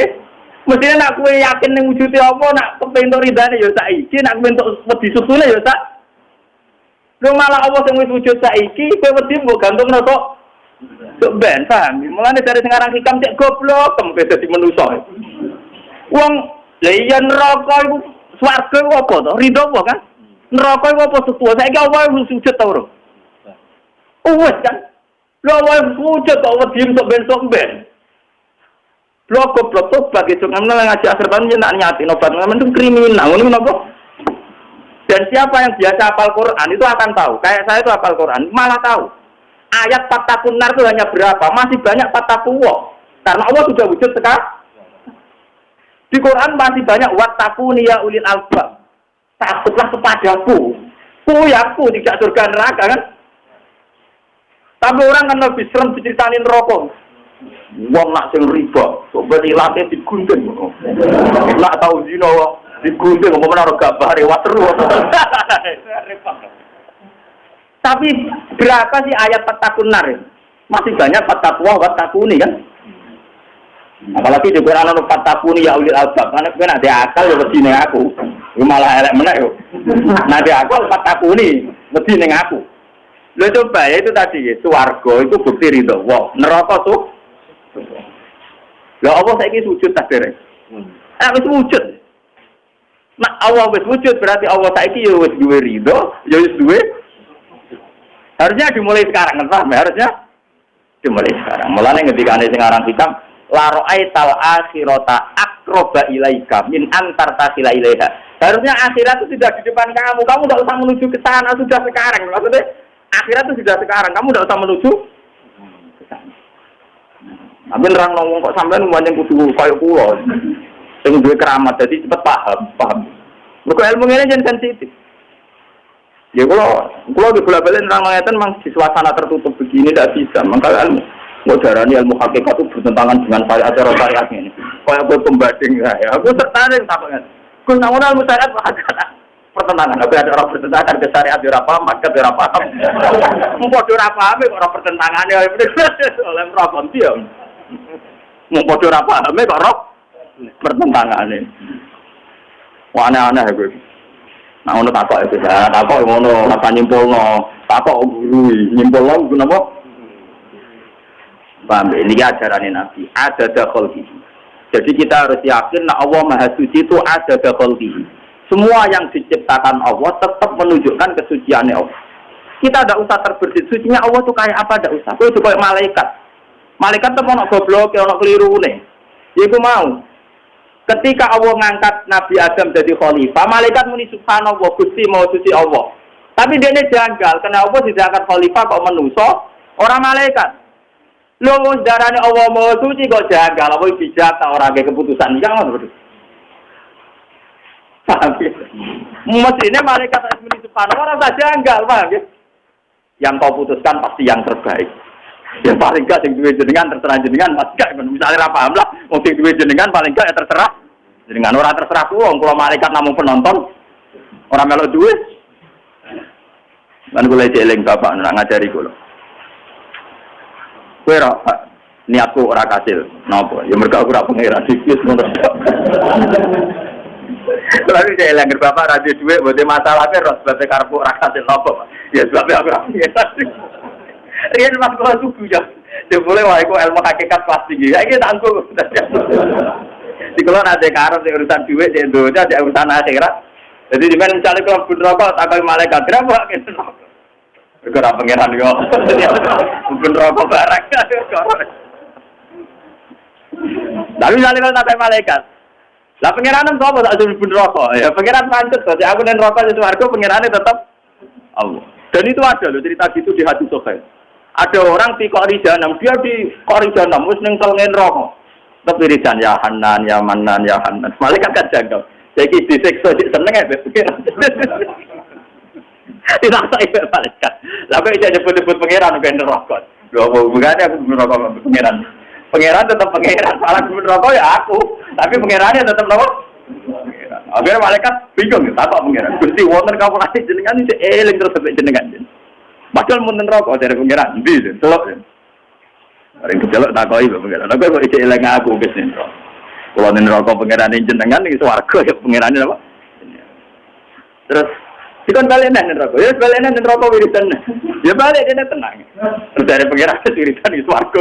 Mestine nak kowe yakin ning wujude apa, nak kepengin ridane yo saiki, nak kepengin wedi suktune yo sak. Lho malah Allah sing wis wujud saiki, kowe wedi mbok gantungno tok ben, paham? Mulane dari sekarang hikam cek goblok, kempe dadi manusa. Wong lha iya neraka iku swarga apa to? Ridho apa kan? Neraka iku apa suktune? Saiki Allah wis wujud ta ora? Wes kan. Lho wae wujud kok wedi untuk ben. Lho goblok tobat itu kan ngaji akhir tahun nyenak nyati obat itu kriminal. Ngono menapa? Dan siapa yang biasa hafal Quran itu akan tahu. Kayak saya itu hafal Quran, malah tahu. Ayat fattaqun nar itu hanya berapa? Masih banyak fattaqullah. Karena Allah sudah wujud sekarang. Di Quran masih banyak wattaquni ya ulil albab. Takutlah kepadaku. Ku tidak surga neraka kan? Tapi orang kan lebih serem diceritain rokok. Wong nak sing riba, coba ilate digunting. Nak tahu zina digunting ngomong ora gambar lewat terus. Tapi berapa sih ayat fattaqun nar? Masih banyak fattaqwa wa taquni kan? Apalagi di Quran ana fattaquni ya ulil albab. Ana ben ada akal ya wedine aku. Yo malah elek meneh yo. Nanti aku fattaquni wedine aku. Lho coba ya itu tadi, swarga itu bukti ridho. Wow, neraka tuh. Lah apa saiki sujud tak dereng? Wis wujud. Nah, Allah wis wujud berarti Allah saiki ya wis duwe ridho, ya wis duwe. Harusnya dimulai sekarang kan paham? Harusnya dimulai sekarang. Mulane ngendikane sing aran kitab la ra'aital akhirata aqraba ilaika min antar tasila ilaiha. Harusnya akhirat itu sudah di depan kamu. Kamu enggak usah menuju ke sana, sudah sekarang. Maksudnya akhirat itu sudah sekarang, kamu tidak usah menuju ke sana. Tapi nerang ngomong kok sampean banyak kudu koyo kula. Sing duwe keramat jadi cepet paham. Mergo ilmu ngene jen sensitif. Ya kula di bola-balik nerang ngeten mang di suasana tertutup begini tidak bisa. Maka mau darani ilmu hakikat itu bertentangan dengan syariat ini. Kayak gue pembanding ya. Aku tertarik takutnya. Gus namun ilmu syariat pertentangan. Tapi ada orang bertentangan ke syariat di apa, maka di apa. Mengkodoh apa, kok orang pertentangannya oleh merokok dia. Mengkodoh apa, kok orang pertentangannya. Wah aneh-aneh gue. Nah, ono takok itu ya, takok ngono, apa nyimpulno, takok guru nyimpulno kenapa? Paham, ini ajaran Nabi, ada khalqihi. Jadi kita harus yakin nah Allah Maha Suci itu ada khalqihi. Semua yang diciptakan Allah tetap menunjukkan kesuciannya Allah. Kita tidak usah terbersih, sucinya Allah itu kayak apa, tidak usah. Itu kayak malaikat. Malaikat itu mau goblok, mau keliru nih. Iku mau. Ketika Allah ngangkat Nabi Adam jadi khalifah, malaikat muni subhanallah, Gusti mau suci Allah. Tapi dia ini janggal, karena Allah tidak akan khalifah kok menuso, orang malaikat. Lo darane Allah mau suci kok janggal, apa bijak orang kayak keputusan jangan begitu. Paham ya? Mestinya malaikat harus muni subhanallah, orang saja janggal, paham ya? Yang kau putuskan pasti yang terbaik. Yang paling gak sing duwe jenengan terserah jenengan mas gak misalnya ra paham lah wong sing duwe jenengan paling gak ya terserah jenengan ora terserah ku wong kula malaikat namung penonton ora melok duwe lan kula eling bapak nak ngajari kula kowe ora niatku ora kasil napa ya mergo aku ora pangeran dikis ngono lalu saya eling bapak ra duwe bote masalah terus sebab karepku ora kasil napa ya sebab aku ora Rian mas kau suku ya, dia boleh wah aku ilmu hakikat kelas tinggi. Ya ini tangguh. Di kalau ada karena urusan duit di Indonesia ada urusan akhirat. Jadi di mana misalnya kalau pun rokok tak kau malaikat berapa gitu. Bergerak pangeran yo. Pun rokok barang. Tapi misalnya kalau tak kau malaikat, lah pangeran itu apa tak suruh pun rokok. Ya pangeran pancet. Jadi aku dan rokok itu warga pangerannya tetap Allah. Dan itu ada loh cerita gitu di hadis Sahih. Ada orang di Qorijanam, dia di Qorijanam, terus nengkelngin rokok. Tapi Rijan ya Hanan, ya Manan, ya Hanan. Malaikat kan janggal. Jadi disiksa, seneng ya, berpikir. Tidak tahu ya malaikat. Lalu dia nyebut-nyebut pangeran, bukan rokok. Loh, bukannya aku bukan rokok, pangeran. Pangeran tetap pangeran, malah bukan rokok ya aku. Tapi pangerannya tetap rokok. Akhirnya malaikat bingung, tak pangeran. Gusti wonten kamu kasih jenengan ini eling terus sampai jenengan. Padahal mun neraka dari pangeran ndi delok. Arep delok takoki pangeran. Aku kok iki eling aku wis neraka. Kulo neraka pangeran jenengan iki swarga ya pangerane apa? Terus dikon balik nang neraka. Ya balik nang neraka wiridan. Ya balik dene tenang. Terus dari pangeran wiridan iki swarga.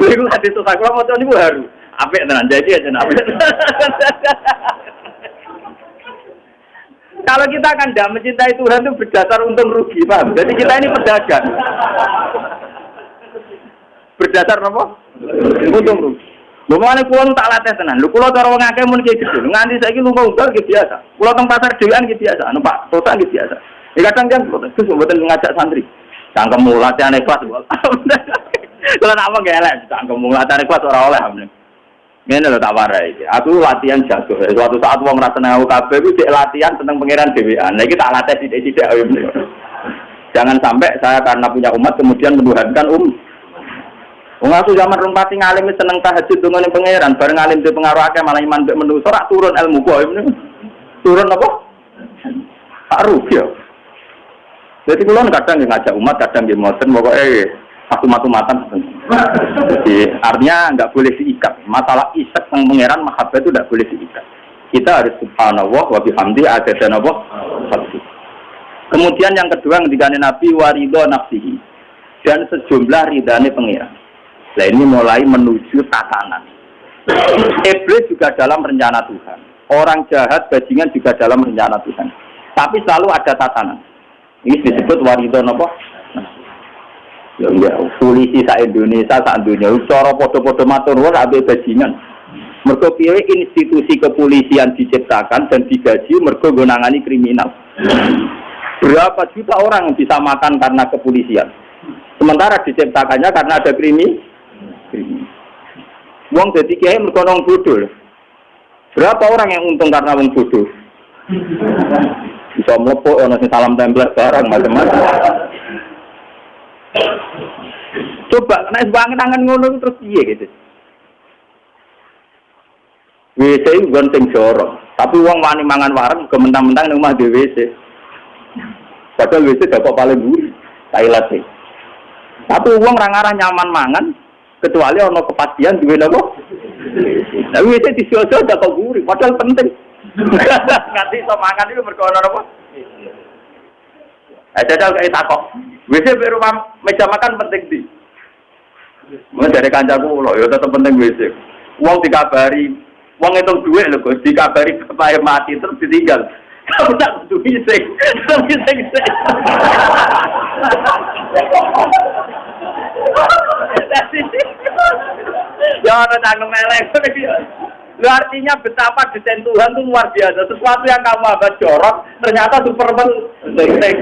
Iku hati susah kula moco niku haru. Apik tenan jadi aja apik. Kalau kita kan tidak mencintai Tuhan itu berdasar untung rugi, paham? Jadi kita ini pedagang. Berdasar apa? Untung rugi. Lho mane kulo tak latih tenan. Lho kulo cara wong akeh mun iki gitu. Nganti saiki lunga unggal ki biasa. Kulo teng pasar dhewean ki biasa. Numpak tosan ki biasa. Kadang kan terus mboten ngajak santri. Cangkem latihan ikhlas. Kalau nak apa gak elek, cangkem latihan ikhlas ora oleh. Ngene lho tak warai iki. Aku latihan jago. Suatu saat wong ora seneng aku kabeh iku sik latihan seneng pangeran dhewean. Lah iki tak latih sithik-sithik ayo. Jangan sampai saya karena punya umat kemudian menuhankan wong aku zaman rong pati ngalim seneng tahajud ndongane pangeran, bareng ngalim di pengaruh akeh malah iman mbek menungso ora turun ilmu kok. Turun apa? Tak rugi ya. Jadi kula kadang ngajak umat, kadang nggih mboten pokoke aku matu-matan. Jadi artinya enggak boleh diikat. Masalah isak sang pangeran mahabbah itu enggak boleh diikat. Kita harus subhanallah wa bihamdi adada napa? Kemudian yang kedua ketika Nabi waridho nafsihi dan sejumlah ridane pangeran. Nah ini mulai menuju tatanan. Iblis juga dalam rencana Tuhan. Orang jahat, bajingan juga dalam rencana Tuhan. Tapi selalu ada tatanan. Ini disebut waridho apa? Ya enggak, polisi sa Indonesia, sa dunia. Cara podo-podo matur nuwun abe bajingan. Mergo piye institusi kepolisian diciptakan dan digaji mergo nangani kriminal. Berapa juta orang yang bisa makan karena kepolisian. Sementara diciptakannya karena ada kriminal. Wong dadi kiai mergo nang bodoh. Berapa orang yang untung karena wong bodoh? Bisa mlepok ana sing salam tempel barang macam-macam. Coba nek banget tangan ngono terus piye gitu. WC bukan sing jorok, tapi wong wani mangan wareng kementang-mentang nang omah dhewe WC. Padahal WC dapat paling buri, toilet sih. Tapi wong ra ngarah nyaman mangan kecuali ana kepastian duwe napa? Lah WC disioso dapat buri, padahal penting. Nganti iso mangan iku mergo ana napa? Jajal kayak takok. WC di rumah meja makan penting di. Mun dari kancaku lho ya tetep penting WC. Wong dikabari, wong entuk dhuwit lho Gus, dikabari bapak mati terus ditinggal. Kamu tak kudu WC. Ya ana tanggung elek. Lu artinya betapa desain Tuhan itu luar biasa. Sesuatu yang kamu anggap jorok, ternyata Superman penting.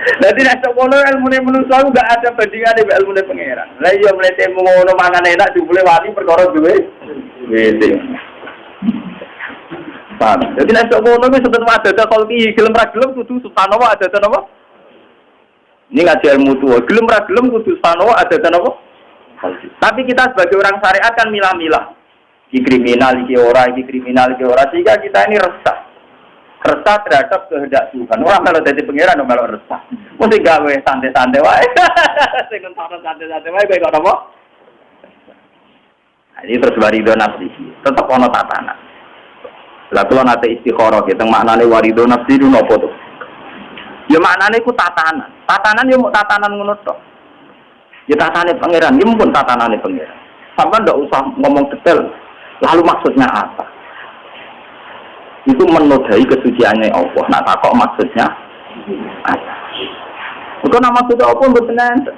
Jadi nek ngono ilmune manusa enggak ada bandingan dengan ilmune pangeran. Lah iya mlete ngono mangan enak dibule wani perkara duwe. Wis. Paham. Jadi nek ngono wis sebut ada kolki gelem ra gelem kudu subhanallah ada apa? Ini ngaji ilmu tuwa. Gelem ra gelem kudu subhanallah ada apa? Tapi kita sebagai orang syariat kan milah-milah. Iki kriminal, iki ora, sehingga kita ini resah. Resah terhadap kehendak Tuhan. Orang kalau jadi pangeran kalau resah. Mesti gawe santai-santai wae. Sing ngono santai-santai wae kok apa? Ini terus waridho nafsi. Tetap ono tatanan. Lah kula nate istikharah ki teng maknane waridho nafsi itu napa to? Ya maknane ku tatanan. Tatanan ya mung tatanan ngono tok. Ya tatanane pangeran, ya mumpun tatanane pangeran. Sampai ndak usah ngomong detail. Lalu maksudnya apa? Itu menodai kesuciannya Allah. Nak takok maksudnya apa? Itu nama maksudnya apa mboten enten.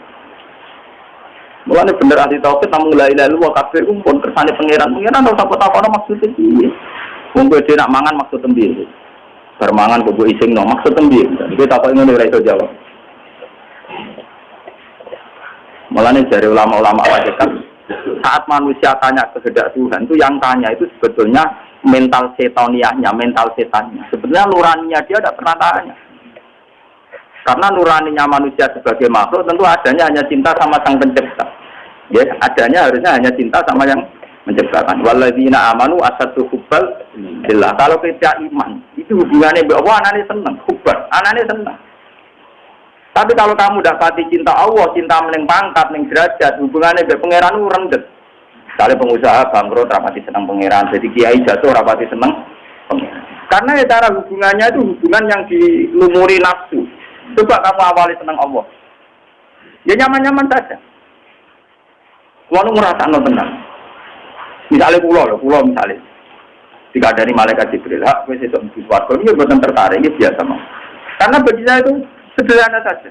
Mulane bener ahli tauhid namung la ilaha illallah kabeh pun kersane pangeran. Pangeran ora usah takokno maksudnya piye. Wong dhewe nak mangan maksud piye? Bar mangan kok isingno maksud piye? Iku takok ngono ora iso jawab. Mulanya dari ulama-ulama hakikat, saat manusia tanya kehendak Tuhan, itu yang tanya itu sebetulnya mental setoniahnya, mental setannya. Sebetulnya nuraninya dia tidak pernah tanya. Karena nuraninya manusia sebagai makhluk tentu adanya hanya cinta sama sang pencipta. Ya, adanya harusnya hanya cinta sama yang menciptakan. Walladzina amanu asaddu hubbal billah. Kalau kita iman, itu hubungannya bahwa anaknya senang, hubbar, anaknya senang. Tapi kalau kamu dapati cinta Allah, cinta meneng pangkat, meneng derajat, hubungannya dengan pangeran itu rendet. Misalnya pengusaha bangkrut, rapati senang pangeran. Jadi kiai jatuh, rapati senang pangeran. Karena ya cara hubungannya itu hubungan yang dilumuri nafsu. Coba kamu awali senang Allah. Ya nyaman-nyaman saja. Kalau ngerasa tenang. Misalnya pulau misalnya. Dikadani malaikat Jibril, hak wis esuk mlebu swarga iki mboten tertarik, ini biasa mah. Karena bagi saya itu sederhana saja.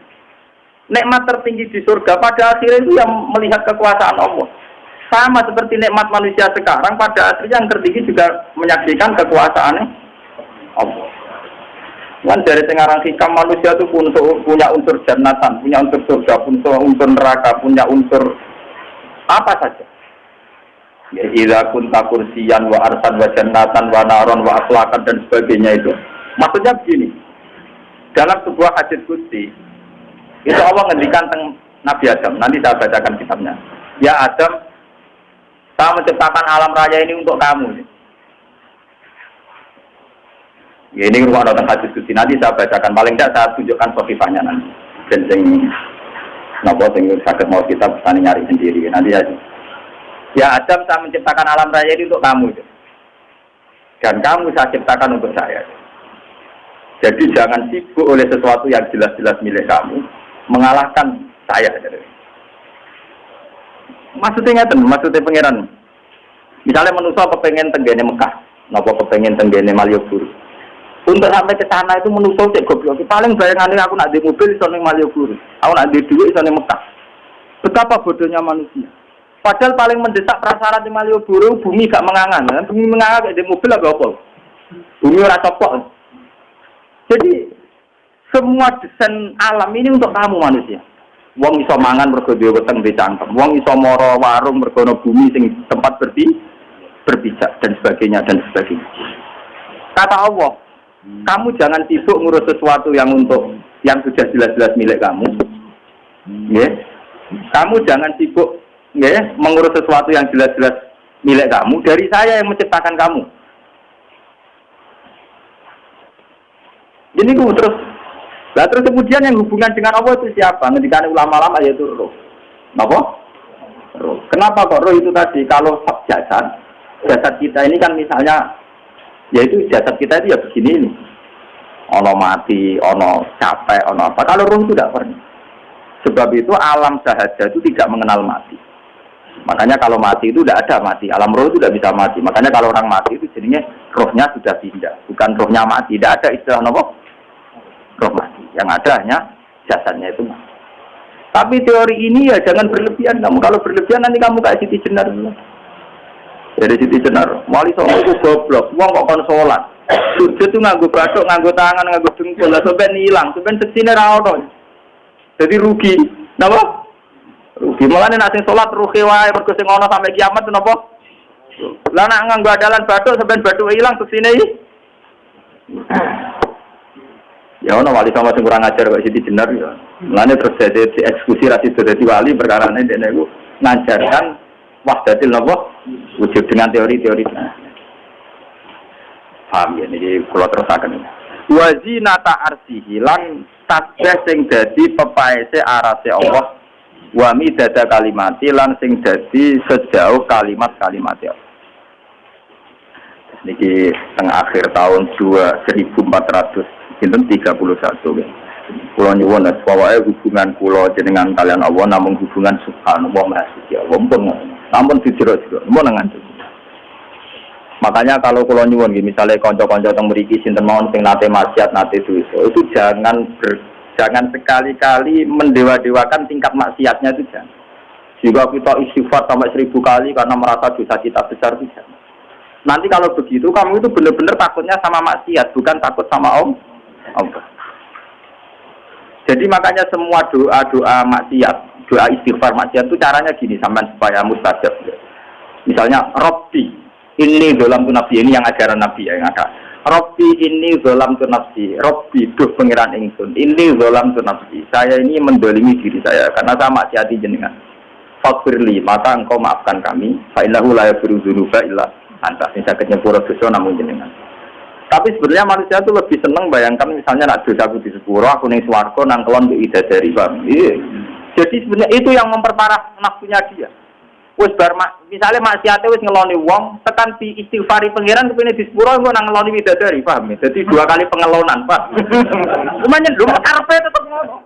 Nikmat tertinggi di surga pada akhirnya itu yang melihat kekuasaan Allah. Sama seperti nikmat manusia sekarang, pada akhirnya yang tertinggi juga menyaksikan kekuasaannya Allah. Kan dari tengarang hikam manusia itu punya unsur jannatan, punya unsur surga, punya unsur neraka, punya unsur apa saja. Ya, idza kunta kursiyan wa arsan wa jannatan wa naron wa akhlaqan dan sebagainya itu. Maksudnya begini. Dalam sebuah hadis qudsi, itu Allah ngendikan tentang Nabi Adam. Nanti saya bacakan kitabnya. Ya Adam, saya menciptakan alam raya ini untuk kamu. Ya, ini ruang nonton hadis qudsi. Nanti saya bacakan. Paling tidak saya tunjukkan sofifahnya nanti. Dan napa sing saged mau kita bisa nyari sendiri. Nanti aja. Ya Adam, saya menciptakan alam raya ini untuk kamu. Dan kamu saya ciptakan untuk saya. Jadi jangan sibuk oleh sesuatu yang jelas-jelas milik kamu, mengalahkan saya. Maksudnya pangeran. Misalnya manusia kepengen tenggene Mekah, napa kepengen tenggene Malioboro. Untuk sampai ke sana itu manusia cek goblok. Paling bayangannya aku nak di mobil iso ning Malioboro, aku nak di duit iso ning Mekah. Betapa bodohnya manusia. Padahal paling mendesak prasyarat di Malioboro bumi gak mengangan. Bumi mengangan di mobil agak apa? Bumi ora copok. Jadi semua desain alam ini untuk kamu manusia. Wong iso mangan mergo dhewe weteng di cangkem. Wong iso mara warung mergo ana bumi sing tempat berpijak dan sebagainya dan sebagainya. Kata Allah, kamu jangan sibuk ngurus sesuatu yang sudah jelas-jelas milik kamu. Ya. Kamu jangan sibuk mengurus sesuatu yang jelas-jelas milik kamu dari saya yang menciptakan kamu. Jadi terus kemudian yang hubungan dengan Allah itu siapa? Ketika ulama-ulama yaitu roh. Apa? Roh. Kenapa kok roh itu tadi? Kalau jasad kita ini kan misalnya, yaitu jasad kita itu ya begini ini. Ono mati, ono capek, ono apa. Kalau roh itu tidak pernah. Sebab itu alam sahaja itu tidak mengenal mati. Makanya kalau mati itu tidak ada mati. Alam roh itu tidak bisa mati. Makanya kalau orang mati itu jadinya rohnya sudah pindah. Bukan rohnya mati. Tidak ada istilah apa? Roh mati. Yang ada hanya jasadnya itu mati. Tapi teori ini ya jangan berlebihan kamu. Kalau berlebihan nanti kamu kayak Siti Jenar. Jadi Siti Jenar, wali songo itu goblok. Wong kok kon salat. Sujud itu nganggo bathuk, nganggo tangan, nganggo dengkul. Lah sampeyan ilang, sampeyan seksine ra ono. Jadi rugi. Napa? Rugi. Mulane nek sing salat rugi wae mergo sing ono sampai kiamat napa? Lah nek nganggo adalan bathuk sampeyan bathuke ilang seksine iki. Ya ono wali sama sing kurang ajar kok Siti Jenar ya. Mulane terus dadi eksekusi ra sido dadi wali perkarane dene iku ngajarkan wahdatil napa wujud dengan teori-teori. Paham ya niki kula terusaken. Wa zinata arsihi lan tasbih sing dadi pepaese arase Allah wa midada kalimati lan sing dadi sejauh kalimat-kalimate Allah. Niki tengah akhir tahun 2400 Sinten 31 ya. Kula nyuwun pokoke hubungan kula jenengan kalian Allah namung hubungan subhanallah maha suci Allah. Ampun dijero-jero, mun ngantuk. Makanya kalau kula nyuwun nggih misale kanca-kanca teng mriki sinten mawon sing nate maksiat nate dosa, itu jangan sekali-kali mendewa-dewakan tingkat maksiatnya itu jangan. Jika kita istighfar sampai 1000 kali karena merasa dosa kita besar itu jangan. Nanti kalau begitu kamu itu benar-benar takutnya sama maksiat, bukan takut sama Allah. Jadi makanya semua doa-doa maksiat, doa istighfar maksiat itu caranya gini sampai supaya mustajab. Misalnya Robbi ini dolam tu nafsi, ini yang ajaran Nabi yang ada. Robbi ini dolam tu nafsi, Robbi duh pengiran ingsun, ini dolam tu nafsi. Saya ini mendolimi diri saya karena saya maksiati jenengan. Faghfirli, maka engkau maafkan kami. Fa innahu la yaghfiru dzunuba illa anta. Sing saged nyepuro dosa namung jenengan. Tapi sebenarnya manusia itu lebih senang bayangkan misalnya nak dosaku di sepuro, aku ning swarga nang kelon mbek idadari, Pak. Iya. Jadi sebenarnya itu yang memperparah nafsunya dia. Wis bar misale maksiate wis ngeloni wong, tekan di istighfari pangeran kepene di sepuro engko nang ngeloni widadari, paham? Jadi 2 kali pengelonan, Pak. Lumayan lho karepe tetep ngono.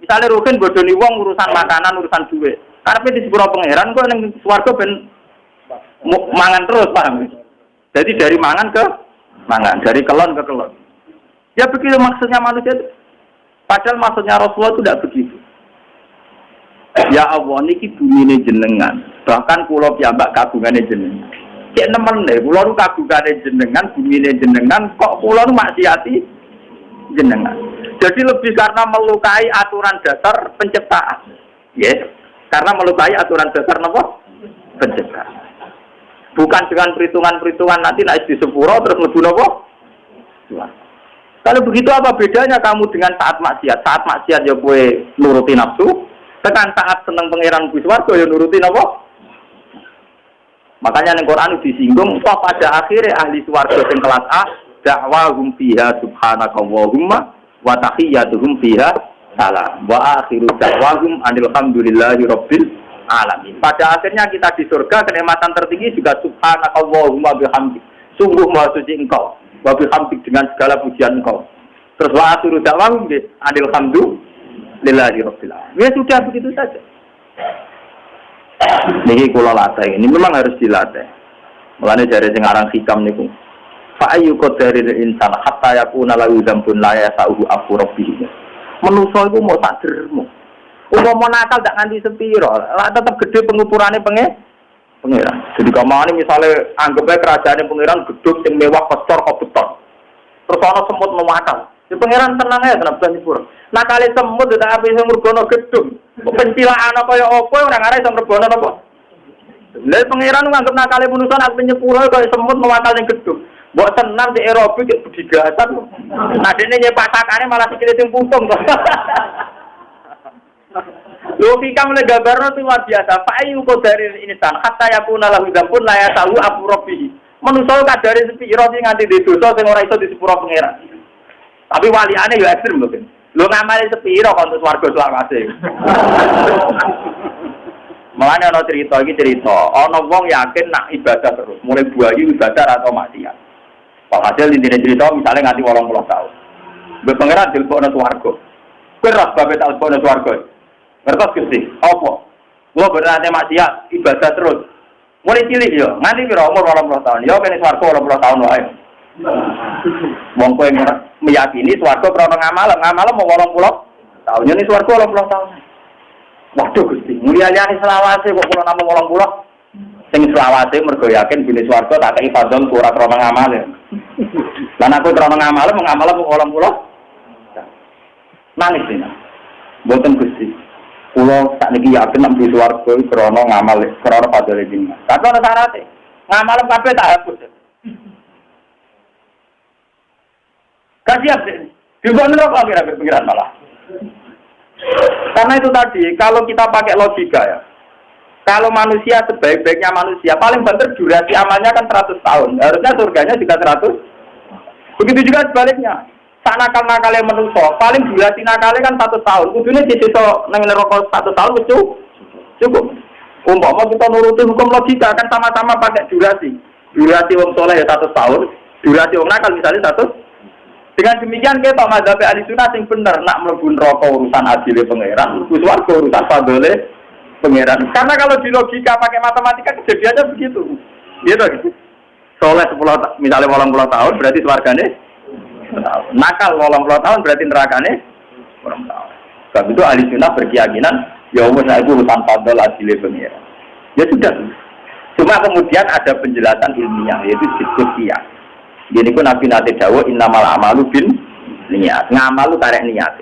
Misale rugen bodoni wong urusan makanan, urusan duit. Karepe di sepuro pangeran kok ning swarga ben mangan terus, paham? Jadi dari mangan ke mangan, dari kelon ke kelon. Ya begitu maksudnya manusia itu. Padahal maksudnya Rasulullah itu tidak begitu. Ya Allah, niki bumine jenengan. Bahkan kula piyambak kagungane jenengan. Cek nemen deh, kula nu kagungane jenengan, bumine jenengan, kok kula nu maksiati jenengan. Jadi lebih karena melukai aturan dasar penciptaan. Yes, karena melukai aturan dasar napa? Penciptaan. Bukan dengan perhitungan-perhitungan nanti naik di sepuro terus mlebu napa? Kalau begitu apa bedanya kamu dengan saat maksiat? Saat maksiat ya kowe nuruti nafsu. Tekan saat seneng pangeran Gusti Warga ya nuruti napa? Makanya ning Quran disinggung toh pada akhirnya ahli swarga sing kelas A da'wahum fiha subhanakallahumma wa tahiyyatuhum fiha salam wa akhiru da'wahum alhamdulillahi rabbil alamin. Pada akhirnya kita di surga kenikmatan tertinggi juga subhanakallahumma bihamdik. Sungguh maha suci Engkau wa bihamdik dengan segala pujian Engkau. Terus wa akhiru da'wahum alhamdulillahi rabbil alamin. Ya sudah begitu saja. Niki kula latih, ini memang harus dilatih. Mulane jare sing aran hikam niku. Fa ayyu qadaril insan hatta yakuna lahu dzambun la yasauhu afu rabbih. Manusa iku mau tak dermo. Umpama nakal tak nganti sepiro, lah tetep gede pengupurane pangeran. Jadi kamane misale anggepe kerajaane pangeran gedung sing mewah kecor kok beton. Terus ana semut memakal. Si pangeran tenang ae tenan Banyipura. Nakale semut tak ape sing murgono gedung. Pencilaan kaya apa ora ngare iso mrebono apa. Lha pangeran nganggep nakale manusa nak penyepuro kaya semut mewakal ning gedung. Mbok senam di aerobik budigasan. Nadene nyepakane malah sikile sing putung to. Logika mulai gambarno itu luar biasa. Fa'ayu qadaril insan hatta yakuna lahu dzambun la yasalu afu rabbih. Manusa kadare sepiro sing nganti di dosa sing ora iso disepuro pangeran. Tapi waliane yo ekstrem lho. Lho ngamale sepiro kon swarga selawase. Mulane ana cerita iki cerita, ana wong yakin nak ibadah terus, mulai buayu ibadah atau maksiat. Padahal intine cerita misalnya nganti 80 tahun. Mbek pangeran dilebokno swarga. Keras babe tak lebokno swarga. Ngertos Gusti, apa? Gua berarti maksiat ibadah terus. Mulai cilik yo, nganti pira umur 80 tahun. Yo kene swarga 80 tahun wae. Wong kowe meyakini swarga krana ngamal mau 80 tahun. Yen swarga 80 tahun. Waduh Gusti, mulyane selawase kok kula namung 80. Sing selawase mergo yakin bine swarga tak kei fadhon ora krana ngamal. Lan aku krana ngamal mau 80. Nangis dina. Mboten Gusti. Kula sakniki yakin nek bine swarga krana ngamal, krana fadhole jenengan. Tapi ana syaraté. Ngamal kabeh tak hapus. Kasih apa? Juga neraka akhir-akhir pikiran malah. Karena itu tadi, kalau kita pakai logika ya, kalau manusia sebaik-baiknya manusia, paling banter durasi amalnya kan 100 tahun. Harusnya surganya juga 100. Begitu juga sebaliknya. Sak nakal-nakale manusia, paling durasi nakale kan 100 tahun. Kudune disisa nang neraka 100 tahun wis cukup. Umpama kita nuruti hukum logika kan sama-sama pakai durasi. Durasi wong saleh ya 100 tahun, durasi wong nakal misalnya 100. Dengan demikian kita mazhab ahli sunnah sing bener nak mlebu neraka urusan adile pangeran, mlebu swarga urusan fadhole pangeran. Karena kalau di logika pakai matematika kejadiannya begitu. Gitu. Soleh 10 misalnya 80 tahun berarti swargane nakal 80 tahun berarti nerakane 80 tahun. Sebab itu ahli sunnah berkeyakinan ya wis urusan fadhol adile pangeran. Ya sudah. Cuma kemudian ada penjelasan ilmiah yaitu diskusi. Jadi pun Nabi Nate Dawo innamal amalu bin niat. Ngamal lu karek niat.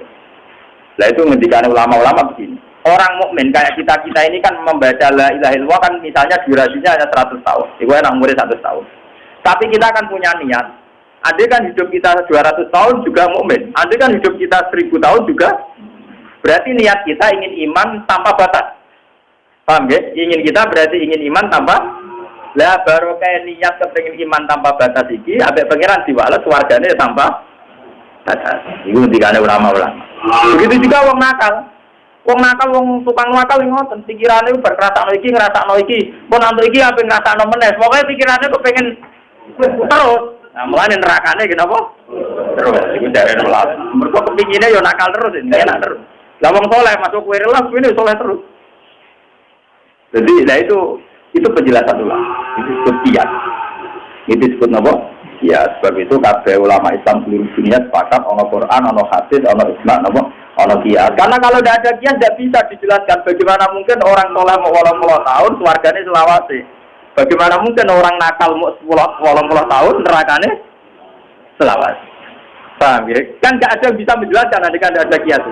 Lah itu ngendikane ulama-ulama begini. Orang mukmin kayak kita ini kan membaca la ilaha illallah kan misalnya durasinya hanya 100 tahun. Iku anak umur 100 tahun. Tapi kita kan punya niat. Andai kan hidup kita 200 tahun juga mukmin. Andai kan hidup kita 1000 tahun juga. Berarti niat kita ingin iman tanpa batas. Paham ya? Ingin kita berarti ingin iman tanpa. Lah baru kayak niat kepengin iman tanpa batas iki, ambek pangeran diwales wargane tanpa batas. Iku dikane ulama-ulama. Begitu juga wong nakal. Wong nakal wong tukang nakal ngoten, pikirane bar ngrasakno iki, pun antuk iki ape ngrasakno meneh. Pokoke pikirane kepengin terus. Nah, mulane nerakane kenapa? Terus iku jare ulama. Mergo kepingine yo nakal terus, enak terus. Lah wong saleh masuk kuwi relas kuwi saleh terus. Jadi lah itu penjelasan ulama, itu sekian. Itu disebut napa? Ya, sebab itu kabeh ulama Islam seluruh dunia sepakat ono Quran, ono hadis, ono ijma, napa? Ono kias. Karena kalau tidak ada kias tidak bisa dijelaskan bagaimana mungkin orang soleh mau 80 tahun keluarganya selawase. Bagaimana mungkin orang nakal mau 80 tahun nerakane selawase. Paham ya? Kan tidak ada yang bisa menjelaskan nanti kan tidak ada kias.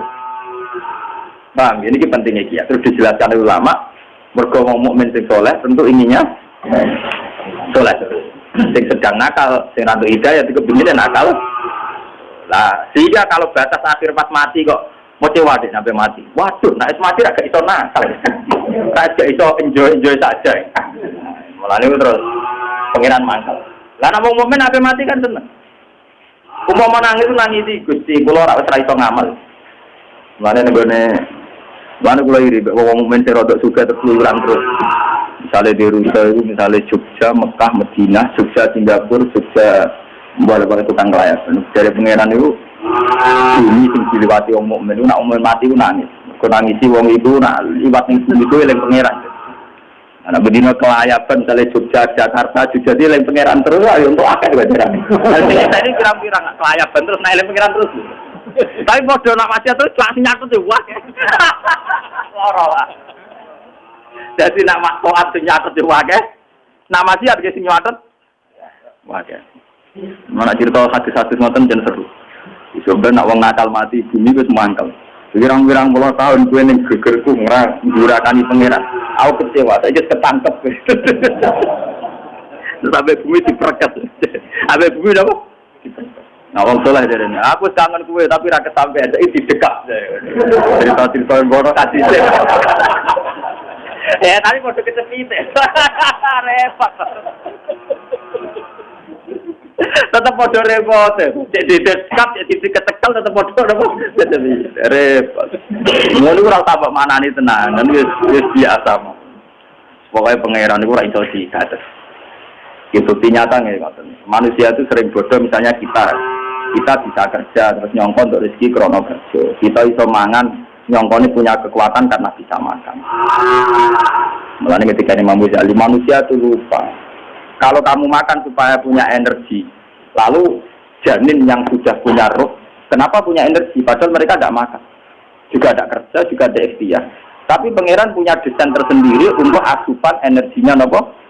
Paham ya? Ini pentingnya kias. Terus dijelaskan oleh ulama, mergo wong mukmin sing soleh tentu inginnya soleh. Sing sedang nakal, sing rantu hidayah itu kepingin nakal. Lah, sehingga kalau batas akhir pas mati kok mau cewa deh sampai mati. Waduh, nak mati agak iso nakal. Agak iso enjoy saja. Mulane terus pengiran mangkal. Lah nek wong mukmin sampai mati kan seneng. Umpama nangis Gusti, kula ora wis ra iso ngamal. Mulane Mana kula iri, wong mukmin sing rodok sugih terus terus. Misalnya di Rusia itu, misalnya Jogja, Mekah, Medina, Jogja, Singapura, Jogja, balik-balik tukang kelayapan. Dari pengeran itu, bumi sing diliwati wong mukmin itu, nak umum mati itu nangis. Kau nangisi wong itu, nak liwat ning itu yang pengeran. Anak bedino kelayapan, misalnya Jogja, Jakarta, Jogja itu yang pengeran terus, ayo untuk akhir bajaran. Kita ini kira-kira kelayapan terus, naik yang pengeran terus. Tapi bodoh nak masih terus langsung nyatu tuh, wah. Loro lah. Jadi nak maktoat sing nyatet yo wae. Nak maksiat ge sing nyatet wae. Mana cerita hadis-hadis ngoten jen seru. Iso ben nak wong nakal mati bumi wis mangkel. Wirang-wirang puluh tahun kuwi ning gegerku ora ngurakani pangeran. Aku kecewa, saiki ketangkep. Sampai bumi diperket. Sampai bumi apa? Nah, wong soleh jarene. Aku kangen kowe tapi ra kesampean. Iki didekap. Cerita-cerita ngono kasih. Tadi mau kecepit repot. Tetap podo repot. Jadi dekat, jadi ketekel tetap podo repot. Ngono ora tambah manani tenan, wis biasa. Pokoknya pangeran itu ora iso digates. Itu bukti nyata nggih ngoten. Manusia itu sering bodoh, misalnya kita bisa kerja terus nyongkon untuk rezeki krono kerja. Kita iso mangan nyongkoni punya kekuatan karena bisa makan. Mulanya ketika Imam Ghazali, manusia itu lupa. Kalau kamu makan supaya punya energi, lalu janin yang sudah punya roh, kenapa punya energi? Padahal mereka tidak makan, juga tidak kerja, juga tidak ikhtiar. Tapi pangeran punya desain tersendiri untuk asupan energinya, nopo.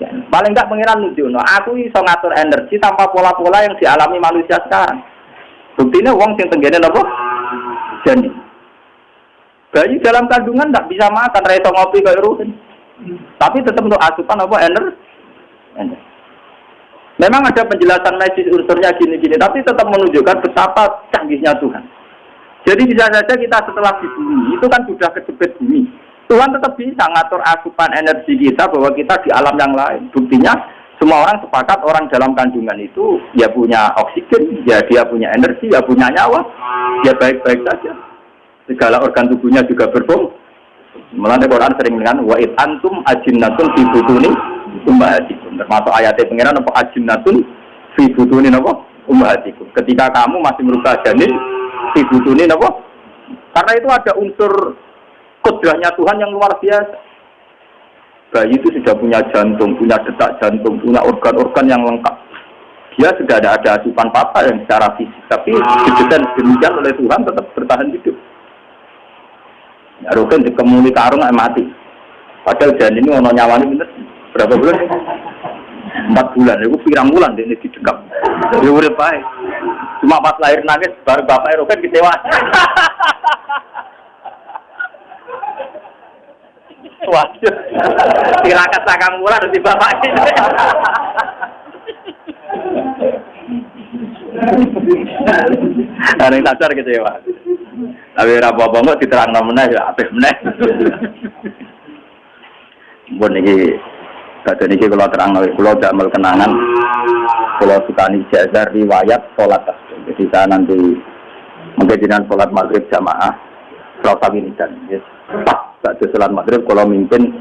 Paling tidak pangeran nunjukno, aku iso ngatur energi tanpa pola-pola yang dialami manusia sekarang. Buktinya wong sing tenggene nopo? Janin. Bayi dalam kandungan tidak bisa makan, reso ngopi kayak rutin. Tapi tetap untuk asupan apa energi. Memang ada penjelasan medis unsurnya gini-gini, tapi tetap menunjukkan betapa canggihnya Tuhan. Jadi bisa saja kita setelah di bumi, itu kan sudah kejepit bumi. Tuhan tetap bisa ngatur asupan energi kita bahwa kita di alam yang lain. Buktinya semua orang sepakat orang dalam kandungan itu ya punya oksigen, ya dia punya energi, ya punya nyawa, ya baik-baik saja. Segala organ tubuhnya juga berfungsi. Mulane Quran sering dengan wa id antum ajinnatun fi butuni ummahatikum. Termasuk ayatnya pengiran apa ajinnatun fi butuni apa ummahatikum. Ketika kamu masih merubah janin fi butuni apa? Karena itu ada unsur kudrahnya Tuhan yang luar biasa. Bayi itu sudah punya jantung, punya detak jantung, punya organ-organ yang lengkap. Dia sudah ada asupan papa yang secara fisik, tapi didesain demikian oleh Tuhan tetap bertahan hidup. Ya, Rukin dikemuli karung mati. Padahal janin ini ono nyawani bener. Berapa bulan? 4 bulan. Itu pirang bulan ini didekap. Dia urip baik. Cuma pas lahir nangis baru bapak Rukin kecewa. Waduh. Tirakat sakang bulan di bapak ini. Ada yang sadar kecewa. Tapi apa-apa kok diterangno meneh ya apik meneh. Mun iki kadang iki kula terangno kula damel kenangan kula sukani jazar riwayat salat tasbih. Jadi saya nanti mungkin salat maghrib jamaah salat wiridan. Yes. Saat salat maghrib kula mimpin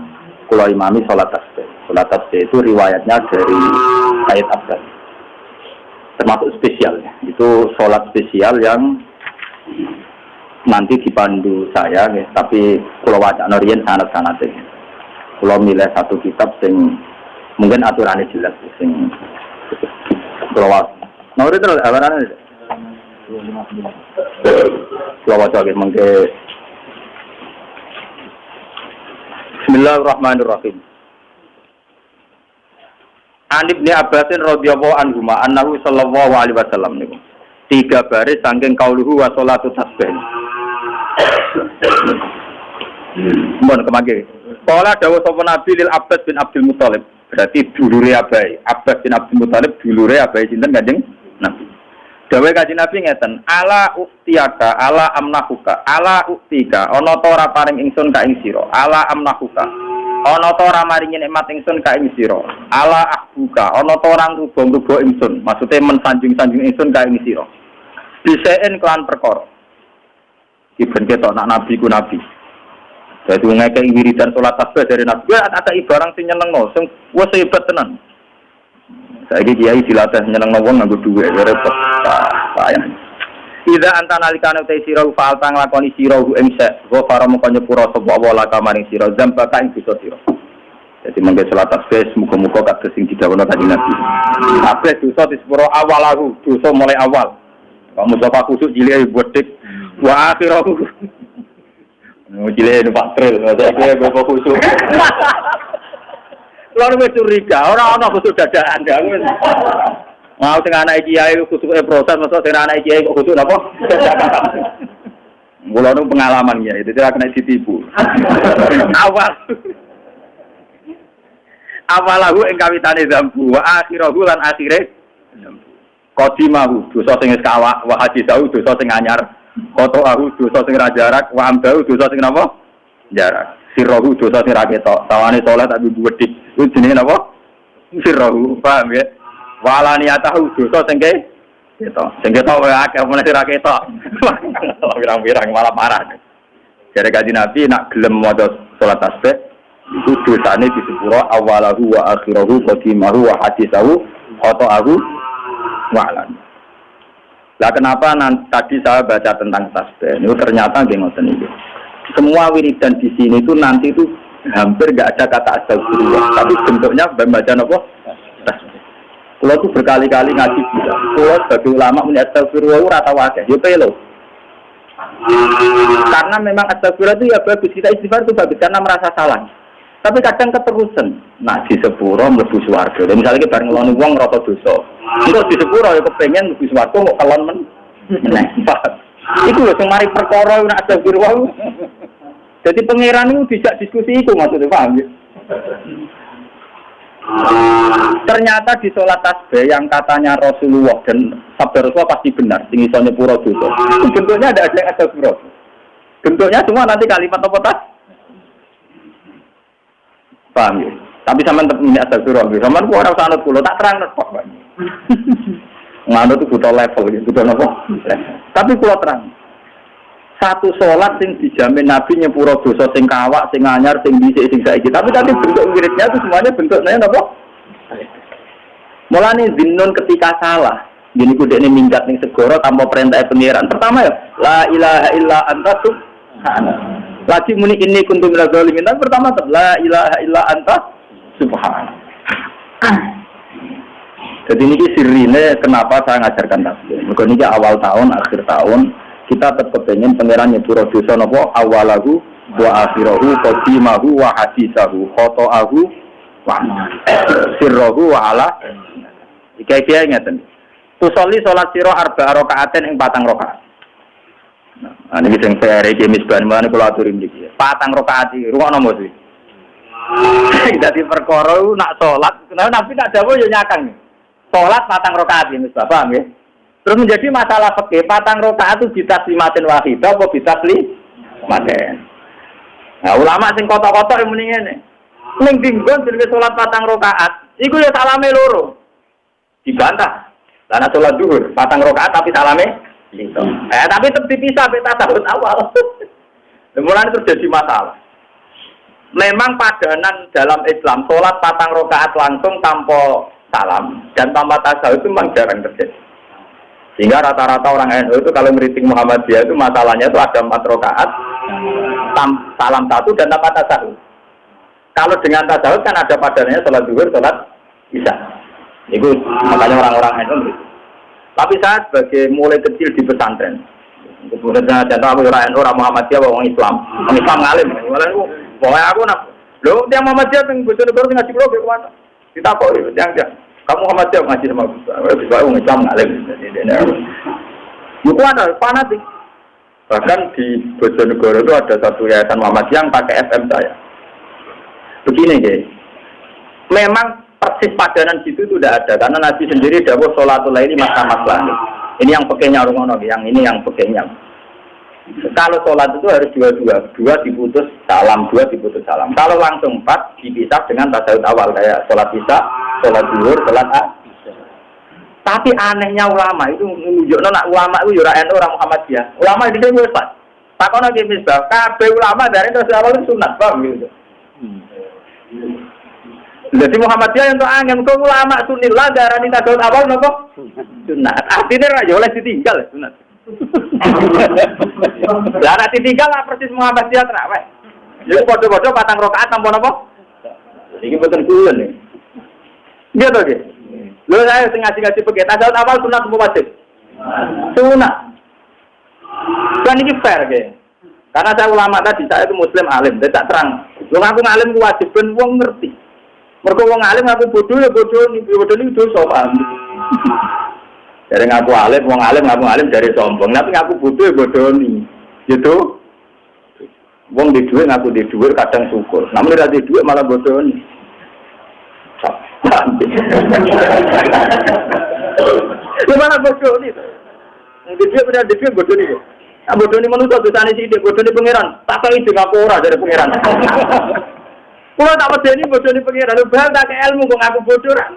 kula imami salat tasbih. Salat tasbih itu riwayatnya dari Sayyid Abdul. Termasuk spesial ya. Itu salat spesial yang nanti dipandu saya, ya. Tapi kalau wajah Norian sangat-sangat, kalau milih satu kitab yang Mungkin aturannya jelas sing keluar. Nah, itu terus awarannya. Keluar lagi mangke. Bismillahirrahmanirrahim. An Ibnu Abbasin radhiyallahu anhu annahu sallallahu alaihi wasallam niku. 3 baris saking qauluhu wa sholatu tasbih. Mohon kemangke. Kala dawuh sapa Nabi lil Abbas bin Abdul Muthalib. Berarti dulure Abai. Abbas bin Abdul Muthalib dulure Abai sinten Kanjeng Nabi. Dawuh Kanjeng Nabi ngeten, ala uktiyaka, ala amnahuka, ala uktika, ana ta ora paring ingsun ka ing sira. Ala amnahuka. Ana ta ora maringi nikmat ingsun ka ing sira. Ala ahbuka, ana ta ora ngrubo-ngrubo ingsun. Maksude mensanjung-sanjung ingsun ka ing sira. Bisaen kelan perkara. Iben ketok nak nabi ku nabi. Dadi ngekeki wiridan salat tasbih dari nabi, ada barang sing nyenengno, sing wis hebat tenan. Saiki kiai dilatih nyenengno wong nganggo dhuwit, repot. Sayang. Ida anta nalikane te sira fa'al tang lakoni sira ing sek, wa para moko nyepura sapa wala kamaring sira zamba ka ing dosa sira. Jadi mangke salat tasbih muga-muga kados sing didhawuhna Kanjeng Nabi. Kabeh dosa disepuro awalahu, dosa mulai awal. Kamu coba kusuk cilik bodhek wa akhirahu. Cilik Pak Tril, saya bapak kusuk. Lha wis curiga, ora ana kusuk dadakan ya. Mau sing anak kiai kusuke proses, masuk sing anak kiai kok kusuk napa? Mula nu pengalaman ya, itu tidak kena ditipu. Awalahu ing kawitane zambu wa akhirahu lan akhire qadimahu dosa sing wis kawak wa hadisahu dosa sing anyar qotoahu dosa sing ra jarak wa amdahu dosa sing napa jarak sirruhu dosa sing ra ketok tawane saleh tapi wedhik itu jenenge napa sirruhu paham ya walaniyatahu dosa sing ketok wae akeh meneh ra ketok pirang-pirang malah parah jare Kanjeng Nabi nak gelem maca salat tasbih itu dosane disepuro awalahu wa akhirahu qadimahu wa hadisahu qotoahu wa'lan. Lah kenapa tadi saya baca tentang tasbih? Itu ternyata nggih ngoten iki. Semua wiridan di sini itu nanti itu hampir enggak ada kata astagfirullah, tapi bentuknya baca apa? Tasbih. Kalau tuh berkali-kali ngaji bilang, kalau sebagai ulama punya astagfirullah ora tau akeh, yo pelo. Karena memang astagfirullah itu ya bagus, kita istighfar itu bagus karena merasa salah. Tapi kadang keterusan, nah di sepuro mlebu swarga. Misalnya kita bareng ngeloni wong rata dosa. Engko di sepuro ya kepengin mlebu swarga kok kelon meneh. Iku lho sing mari perkara nek astagfirullah. Jadi pangeran itu dijak diskusi itu maksudnya paham ya? Ternyata di sholat tasbih yang katanya Rasulullah dan sabda Rasulullah pasti benar, sing iso nyepuro dosa. Bentuknya ada yang astagfirullah. Bentuknya semua nanti kalimat apa tas? Paham ya? Tapi sama tetap punya astagfirullah. Sama aku orang sanut pulau tak terang kok. Nganut itu butuh level, butuh apa? Tapi pulau terang. Satu sholat sing dijamin Nabi nyepuro dosa sing kawak, sing anyar, sing dhisik, sing saiki. Tapi bentuk wiridnya itu semuanya bentuknya apa? Mulane zinnun ketika salah. Gini kudu ini minggat ning segoro tanpa perintah pengiran. Pertama ya, la ilaha illa anta subhanallah. Lagi muni ini kuntum minaz zalimin. Tapi pertama la ilaha illa anta subhanallah. Jadi ini sirine kenapa saya ngajarkan tasbih. Mergo niki awal tahun, akhir tahun kita tetap kepengen pangeran nyepuro dosa napa awalahu wa akhirahu qadimahu wa hadisahu khotoahu wa sirruhu wa ala iki ngeten. Tusolli salat sira arba rakaatin ing 4 rakaat. Nah, ini sing PR iki misban mulane kula aturin iki. 4 rakaat iki ruwono mos iki. Dadi perkara nak salat, Nabi tak dawuh yo nyakang. Salat 4 rakaat iki misbah, paham nggih? Terus menjadi masalah fikih, 4 rakaat itu bitaslimatin wahidah apa bitaslimatin. Nah, ulama sing kotok-kotok yang muni ngene. Ning dinggon jenenge salat 4 rakaat, iku ya salame loro. Dibantah. Lah nek salat zuhur 4 rakaat tapi salame itu. Tapi tetep dipisah beta tahun awal. Mulane terjadi masalah. Memang padanan dalam Islam salat 4 rakaat langsung tanpa salam dan tanpa tasawuf itu memang jarang terjadi. Sehingga rata-rata orang NU itu kalau meriting Muhammadiyah itu masalahnya itu ada 4 rakaat salam 1 dan tanpa tasawuf. Kalau dengan tasawuf kan ada padanannya salat zuhur, salat Bisa. Itu makanya orang-orang itu gitu. Tapi saya sebagai mulai kecil di pesantren, kemudian saya tahu orang Muhammadiyah, orang Islam ngalim. Pokoknya aku nak, lo yang Muhammadiyah yang Bojonegoro ngaji pulau ke mana? Kita kok yang kamu Muhammadiyah ngaji sama bisa orang Islam ngalim. Itu ada fanatik. Bahkan di Bojonegoro itu ada satu yayasan Muhammadiyah yang pakai FM saya. Begini guys, memang persis padanan situ itu tidak ada karena Nabi sendiri dawuh sholatul laili masna-masna. Ini yang pekehnya orang yang ini yang pekehnya. Kalau sholat itu harus dua diputus salam, dua diputus salam. Kalau langsung 4 dipisah dengan tasyahud awal kayak sholat isya, sholat zuhur, sholat asar. Tapi anehnya ulama itu nunjukno nak ulama itu ora NU orang Muhammadiyah. Ulama di sini wis pas. Takono ki misbah, kabeh ulama dari terus awal sunat, paham gitu. Jadi Muhammadiyah untuk angin kok ulama sunillah darani tasyahud awal napa? Sunat. Artinya ra yo oleh ditinggal sunat. Lah nek ditinggal lah persis Muhammadiyah terawih. Jadi padha-padha 4 rakaat tanpa napa? Iki boten kulun nih. Iya to, Nggih. Lho saya sing ngaji-ngaji begitu tasyahud awal sunat apa wajib? Sunat. Kan iki fair nggih. Karena saya ulama tadi, saya itu muslim alim, tidak terang. Wong aku ngalim ku wajib ben wong ngerti. Mergo wong alim aku bodoh ya bodoh iki dosa paham. Dari ngaku alim, wong alim ngaku alim dari sombong. Tapi ngaku bodoh ya bodoh nih. Gitu. Wong di dhuwit ngaku di dhuwit kadang syukur. Namun ora di dhuwit malah bodoh nih. Gimana bodoh nih? Di dhuwit benar di dhuwit bodoh nih. Bodoh ini manusia dosane sithik, bodoh ini pangeran. Tak kok ide ngaku ora dari pangeran. Kulo tak medeni bodoh ini pangeran, lho bal tak ilmu kok ngaku bodoh ora.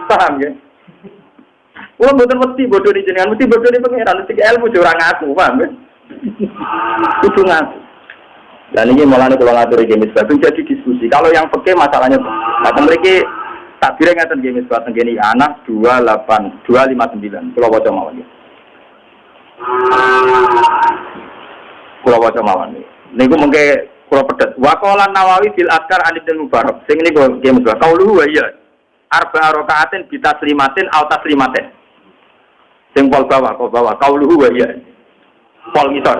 Paham nggih? Kulo mboten mesti bodoh ini jenengan, mesti bodoh ini pangeran, mesti ilmu yo ora ngaku, paham nggih? Kudu ngaku. Dan ini mulane kula ngaturi nggih misbah jadi diskusi. Kalau yang fikih masalahnya nah mriki takbire ngaten nggih misbah tengene anak 28259. Kula waca mawon nggih. Kula waca mawon. Niku mengke kula pedet. Wa qala Nawawi fil Azkar an Ibnu Mubarak. Sing niku nggih Mas. Qauluhu wa ya. Arba rakaatin bi taslimatin aw taslimatin. Sing pol bawah kok bawah. Qauluhu wa ya. Pol ngisor.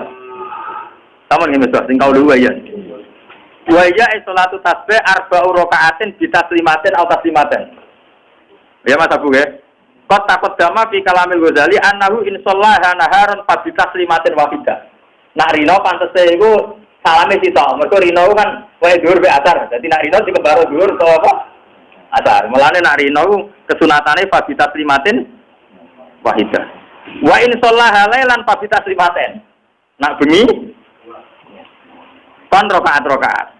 Sampun nggih Mas. Sing qauluhu wa ya. Wa ya salatu tasbih arba rakaatin bi taslimatin aw taslimatin. Ya Mas Abu nggih. Qad taqaddama fi kalamil Ghazali annahu insallaha naharan fa bi taslimatin wahidah. Nak rino pantese iku salame sitok. Mergo rino kan wae dhuwur be asar. Dadi nak rino dikembaro dhuwur to apa? Asar. Mulane nak rino kesunatane fa bi taslimatin wahidah. Wa insallaha lailan fa bi taslimatin. Nak bengi pan rakaat.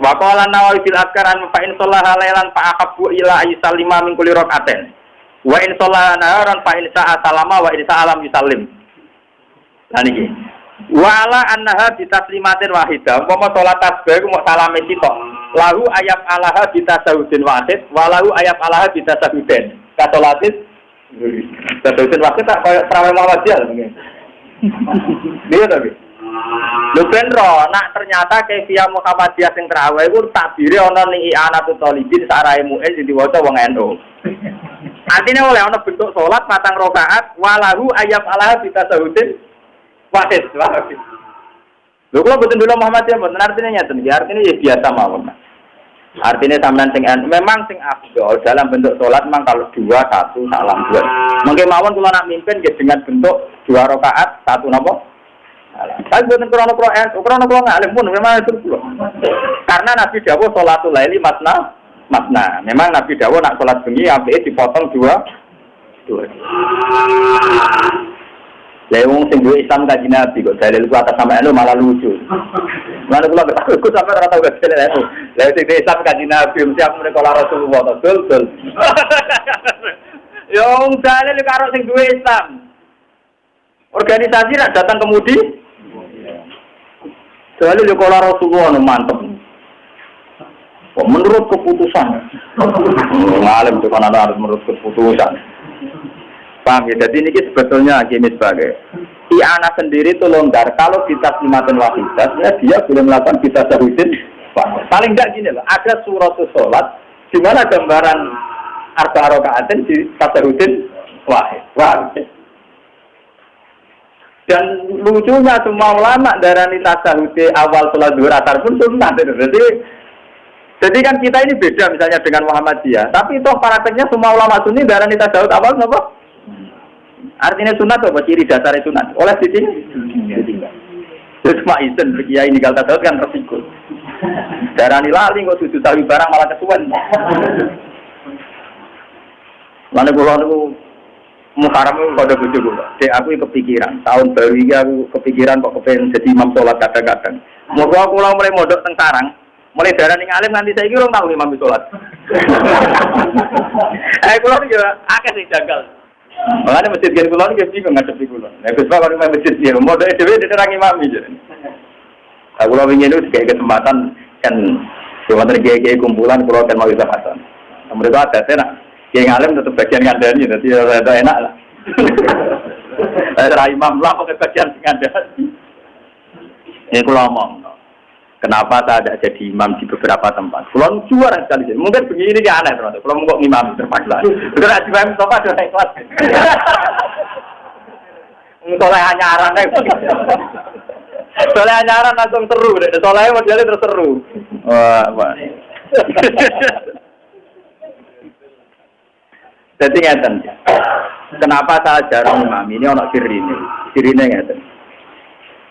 Wa qala Nawawi fil Azkaran fa in shallaha lailan fa ahabbu ila ayyusallima min kulli rak'atin. Wa in shallaha naharan fa in sa'a salama wa in sa'a lam yusallim. Lan iki. Wa ala annaha bi taslimatin wahidah. Umpama salat tasbih ku mok salame sitok. Lahu ayat alaha bi tasawudin wahid wa lahu ayat alaha bi tasawudin. Ka salatis tasawudin wahid tak koyo tarawih Muhammadiyah mungkin. Dia tapi lho ben ro, nak ternyata Kefiyah Muhammadiyah sing terawih iku takbire ana ning I'anatul Thalibin sarae mu'in sing diwaca wong NU. Artinya oleh ana bentuk salat 4 rakaat walahu ayyam alaha bitasahudin wahid. Lho kula boten dulu Muhammadiyah boten artinya nyeten iki, artinya ya biasa mawon. Artinya sampean sing memang sing afdol dalam bentuk salat memang kalau 2 1 salam 2. Mengke mawon kula nak mimpin nggih dengan bentuk 2 rakaat 1 napa? Tapi bukan krono ngalim pun memang itu pula. Karena Nabi dawuh sholatul laili masna. Memang Nabi dawuh nak sholat bengi apike dipotong 2. Lewung sing duwe Islam kaji Nabi kok dalil ku atas sama anu malah lucu. Lan kula aku sampe ora tau dalil anu. Lah sing duwe Islam kaji Nabi mesti aku menika kala Rasulullah betul. Yo dalil karo sing duwe Islam. Organisasi nak datang kemudi. Soalnya di kolam Rasulullah mantep. Menurut keputusan. Ngalim itu kan ada menurut keputusan. Paham ya? Jadi ini sebetulnya gini sebagai I'anah sendiri itu longgar. Kalau kita taslimatin wahidah, ya dia boleh melakukan kita tasawudin. Paling enggak gini loh. Ada suratul sholat Di mana gambaran arba rakaatin di tasawufin wahid. Dan lucunya semua ulama darani tasawuf awal sholat zuhur asar pun sunnah. Jadi kan kita ini beda misalnya dengan Muhammadiyah, tapi toh prakteknya semua ulama sunni darani tasawuf awal apa? Artinya sunat apa ciri dasar sunat? Oleh di sini. Terus maisen kiai ini kalau tasawuf kan resiko. Darani lali kok sujud sawi barang malah kesuwen. Lalu kula niku muharam pada bojo kula. Dek aku kepikiran, tahun baru iki aku kepikiran kok kepen jadi imam salat kadang-kadang. Moga kula mulai mondok teng Sarang, mulai darani ngalim nganti saiki urung tau imam salat. Kula iki akeh sing jagal. Makanya masjid gen kula iki bingung ngadepi kula. Nek wis kok nang masjid iki mondok dhewe diterang imam iki. Aku lho ingin itu kayak kesempatan kan cuma terjadi kumpulan kula kan mau kesempatan. Mereka ada tenan. Yang ngalim tetap bagian ngandani, jadi rada enak lah. Saya imam lah pakai bagian ngandani. Ini kalau ngomong, kenapa saya tidak jadi imam di beberapa tempat? Kalau juara sekali, mungkin begini dia aneh terus. Kalau mau imam terpaksa, sudah jadi imam sofa sudah naik kelas. Soalnya hanya arannya, soalnya hanya aran langsung seru, soalnya modelnya terus seru. Wah. Jadi ngeten. Kenapa saya jarang imam ini orang sirine? Sirine ngeten.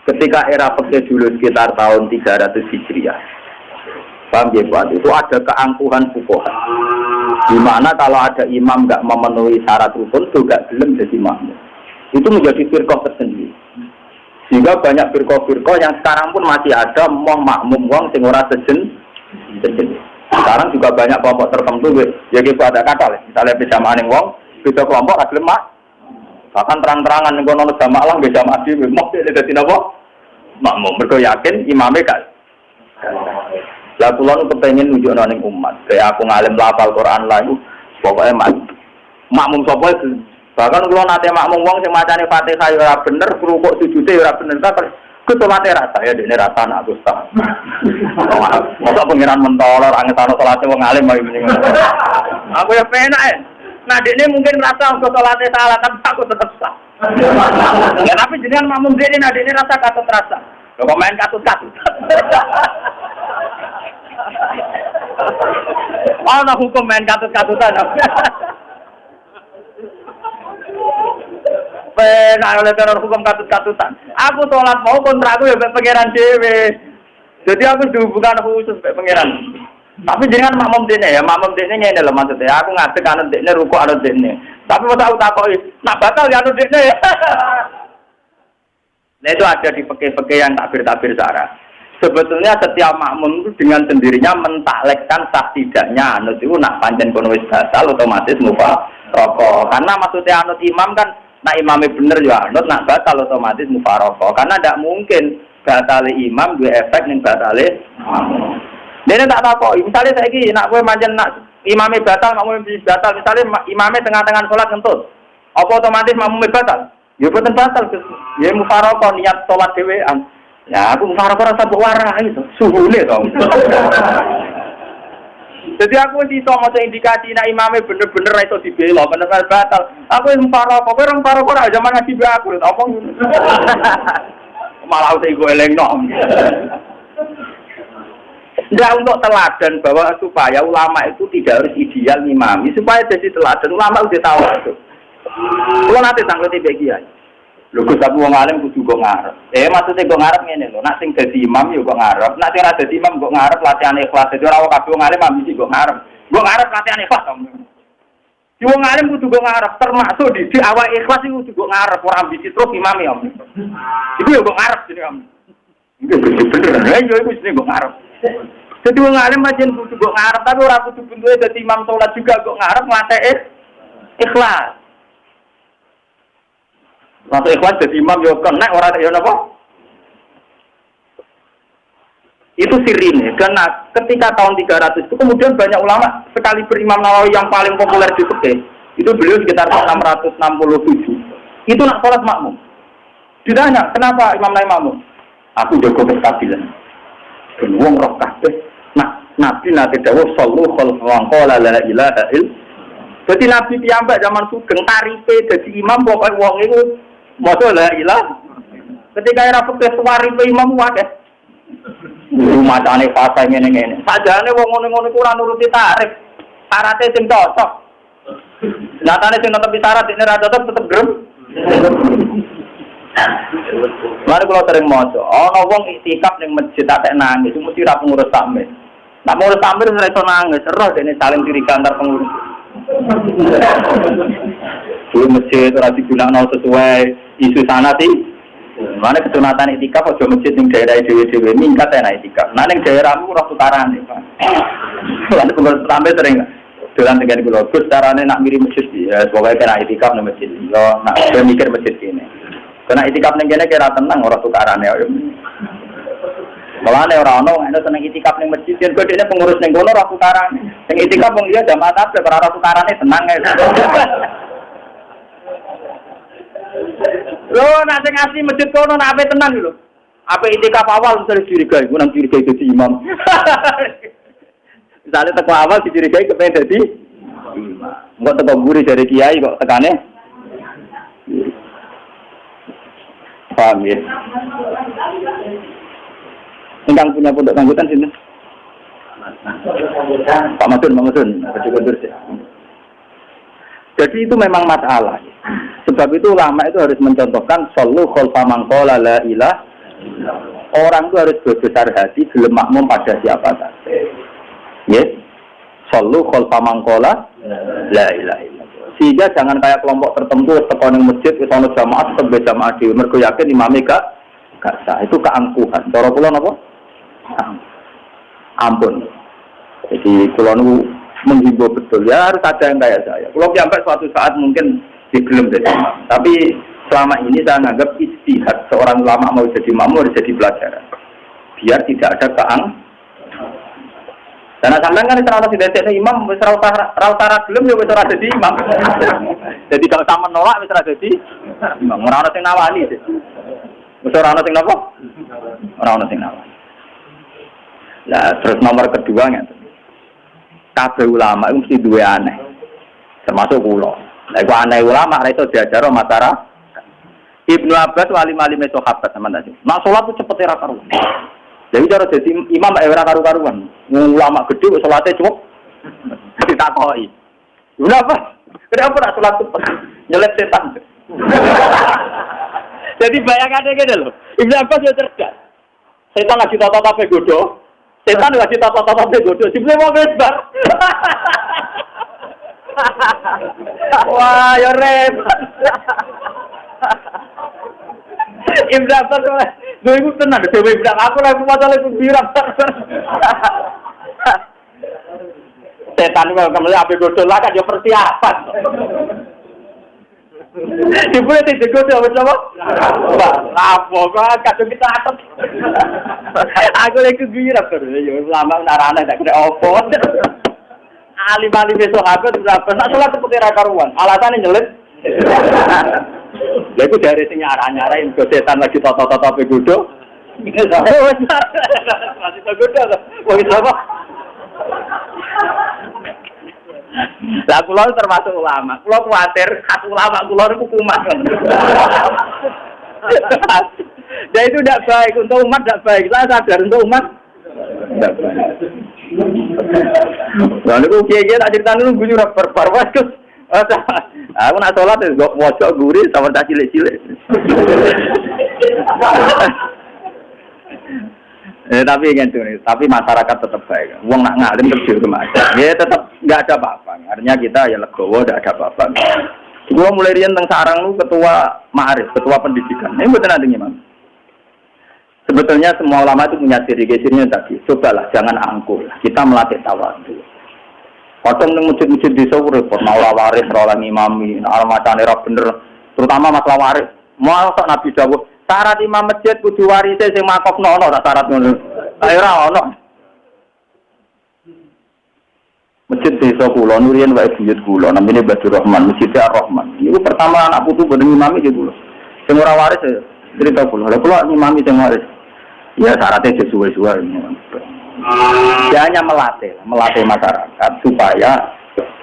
Ketika era fikih dulu sekitar tahun 300 Hijriah. Paham ya, Pak? Itu ada keangkuhan fuqaha. Di mana kalau ada imam enggak memenuhi syarat rukun, itu enggak gelem jadi makmum. Itu menjadi firqah tersendiri. Sehingga banyak firqah-firqah yang sekarang pun masih ada mau makmum wong sing ora sejen. Sekarang juga banyak kelompok tertentu, ya kita ada kata, misalnya berjamaah ning wong, beda kelompok ada lemak, bahkan terang-terangan ning kono jamaah lah berjamaah di, mau dia jadi apa? Makmum, mereka yakin imamnya kan. Lah kula nu kepengin nunjukno ning umat, kayak aku ngalim lafal Quran lah itu, pokoknya makmum sapa itu. Bahkan kula nate makmum wong sing macane Fatihah ora bener, rukuk sujude ora bener ta. Salate rasa ya dene rasa nak Gusti. Mosok pengiran mentolor angetano salate wong alim wae mending. Aku ya penak. Nah dekne mungkin rasa kok salate salah tapi aku tetep sah. Ya tapi jenengan makmum dene nah dekne rasa katut rasa. Lho kok main katut-katut. Ana hukum main katut-katutan. Nah, oleh teror hukum katut-katutan. Aku sholat mau kontraku ya pengiran dewe. Jadi aku dihubungkan khusus pengiran. Tapi jangan makmum dene ya, makmum dene ngene lho maksudnya. Aku ngadeg anut dene ruku anut dene. Tapi masa aku takoki, nak batal ya anut dene. Nah itu ada di fikih-fikih yang takbir-takbir sarah. Sebetulnya setiap makmum itu dengan sendirinya mentaklekkan sah tidaknya anut itu nak pancen kono wis batal otomatis mufaraqah. Karena maksudnya anut imam kan nak imamnya bener ya anut, nak batal otomatis mufaraqah. Karena tidak mungkin batal imam dua efek ning batal makmum. Dene tak takoki, misalnya saiki nak kowe pancen nak imamnya batal, makmum batal, misalnya imamnya tengah-tengah salat ngentut. Apa otomatis makmumnya batal? Ya boten batal, ya mufaraqah niat salat dhewean. Ya aku mufaraqah rasa mbok warai to, suhune to. Jadi aku iso maca indikasi nek imame bener-bener ra iso dibela, bener batal. Aku mufaraqah, kowe ora mufaraqah ora zaman ngaji be aku, apa malah usah iku elengno. Nggak untuk teladan bahwa supaya ulama itu tidak harus ideal ngimami, supaya jadi teladan ulama udah tahu itu. Kalau nanti tanggleti bagi aja. Lho Gus aku wong alim kudu kok ngarep. Maksudnya kok ngarep ngene lho, nak sing dadi imam yo kok ngarep, nak sing ora dadi imam kok ngarep latihan ikhlas. Dadi ora kabeh wong alim ambisi kok ngarep. Kok ngarep latihan ikhlas. Di wong alim kudu kok ngarep, termasuk di awal ikhlas iku kudu kok ngarep, ora ambisi terus imam ya. Iku yo kok ngarep jenenge am. Iku bener. Yo iku jenenge kok ngarep. Jadi wong alim pancen kudu kok ngarep, tapi ora kudu bentuke dadi imam salat juga kok ngarep ngateke ikhlas. Masuk ikhlas jadi imam yo kena ora yo napa? Itu sirine. Dan ketika tahun 300 itu kemudian banyak ulama sekali berimam Nawawi yang paling populer di fikih. Itu beliau sekitar 667. Itu nak salat makmum. Ditanya, kenapa Imam Nawawi makmum? Aku jago kestabilan. Ben wong roh kabeh nak Nabi nate dawuh sallu khalfan qala la ilaha illallah. Jadi Nabi piyambak zaman sugeng tarife dadi imam pokoke wong iku maca la ilaha. Ketika era fikih tarife imam wae. Macane fasa ngene-ngene. Sajane wong ngono-ngono iku ora nuruti tarif. Syaratnya sing cocok. Nyatane sing netepi syarat ini ra cocok tetep grem. Mari kalau sering maca, ana wong iktikaf ning masjid tak nangis, mesti ra pengurus takmir. Nak pengurus takmir ora iso nangis, roh dene saling curiga antar pengurus. Di masjid ora digunakno sesuai isu sana sih. Mana kesunatan iktikaf aja masjid ning daerah dhewe-dhewe mingkat enak iktikaf. Nah ning daerahmu ora tukaran iki, Pak. Lan pengurus takmir sering dolan dengan kula, Gus carane nak mirip masjid ya, pokoke kena iktikaf nang masjid. Yo nak mikir masjid kene. Kena itikaf ning kene kira tenang ora tukarane yo. Mulane ora ono nek seneng itikaf ning masjid yen bedene pengurus ning kono ora tukarane. Sing itikaf wong liya jamaah tabligh ora tukarane tenang ae. Lho nek sing asli masjid kono nek ape tenang lho. Ape itikaf awal mesti dicurigai, ku nang curigai dadi imam. Misalnya teko awal dicurigai kepen dadi imam. Engko teko guri dari kiai kok tekane paham ya. Ingkang punya pondok angkutan sini. Pak Masun, jadi itu memang masalah. Sebab itu ulama itu harus mencontohkan sallu khalfa man qala la ilaha. Orang itu harus berbesar hati gelem makmum pada siapa saja. Yes. Sallu khalfa man qala la ilaha. Sehingga jangan kayak kelompok tertentu teko ning masjid wis ana jamaah tetep jamaah dhewe mergo yakin imame gak sah. Itu keangkuhan. Cara kula napa? Ampun. Jadi kula niku menghimbau betul ya harus ada yang kayak saya. Kula sampai suatu saat mungkin digelem jadi imam. Tapi selama ini saya anggap ijtihad seorang ulama mau jadi imam harus jadi pelajaran. Biar tidak ada karena sampean kan ora sing dadekne imam wis ora utara gelem ya wis ora dadi imam. Jadi kalau sama menolak wis ora dadi imam. Ora ono sing nawani. Wis ora ono sing napa? Ora ono sing nawani. Lah terus nomor kedua ngeten. Kabeh ulama itu mesti duwe aneh. Termasuk kula. Lah iku aneh ulama ora iso diajar masyarakat. Ibnu Abbas wali-walime sahabat sampean tadi. Nak salat ku cepet ora karuan. Jadi cara jadi imam ora karu-karuan. Ulama gede kok salate cukup ditakoki. Kenapa? Kenapa nak salat cepat? Nyelet setan. Jadi bayangannya gini loh. Ibnu Abbas ya cerdas. Setan lagi tata-tata godo. Setan lagi tata-tata godo. Jebule mau besbar. Wah, ya repot. Ibnu Abbas lho iku tenan dhewe bilang aku lek masalah iku birak. Setan kok kemle ape godol lah kan yo persiapan. Dibule digodol wis apa? Apa kok kadung kita atet. Aku lek birak terus yo lama narane tak kira opo. Ali-ali besok aku tidak pernah salat seperti ra karuan. Alasane nyelit. Lha iku dari sing nyara-nyara ing setan lagi toto-toto pe godho. Masih godho to. Wong apa? Lah kula termasuk ulama. Kula kuwatir khas ulama kula niku kumat. Dan itu tidak baik untuk umat, tidak baik. Saya sadar untuk umat tidak baik. Nah niku kiye-kiye tak critani niku guyu ora barbar Gus. Aku nak sholat itu mojok gurih sama tak cilik-cilik. Tapi masyarakat tetap baik. Wong nak ngalim terus di rumah aja. Ya tetap nggak ada apa-apa. Artinya kita ya legowo, nggak ada apa-apa. Gua mulai rian tentang sarang lu ketua ma'arif, ketua pendidikan. Ini betul nanti Imam. Sebetulnya semua ulama itu punya ciri-cirinya tadi. Cobalah jangan angkuh. Kita melatih tawadhu. Kadang nang masjid-masjid desa repot, mau waris ora ngimami, almatane ra bener, terutama masalah waris. Mau sak Nabi dawuh, syarat imam masjid kudu warise sing makofno ono tak syarat ngono. Ayo ora ono. Masjid desa kula nurian wae buyut kula namine Badur Rahman, Masjid Ar-Rahman. Iku pertama anak putu ben ngimami iki kula. Sing ora waris cerita kula. Lah kula ngimami sing waris. Ya syaratnya sesuai-sesuai. Dia hanya melatih masyarakat supaya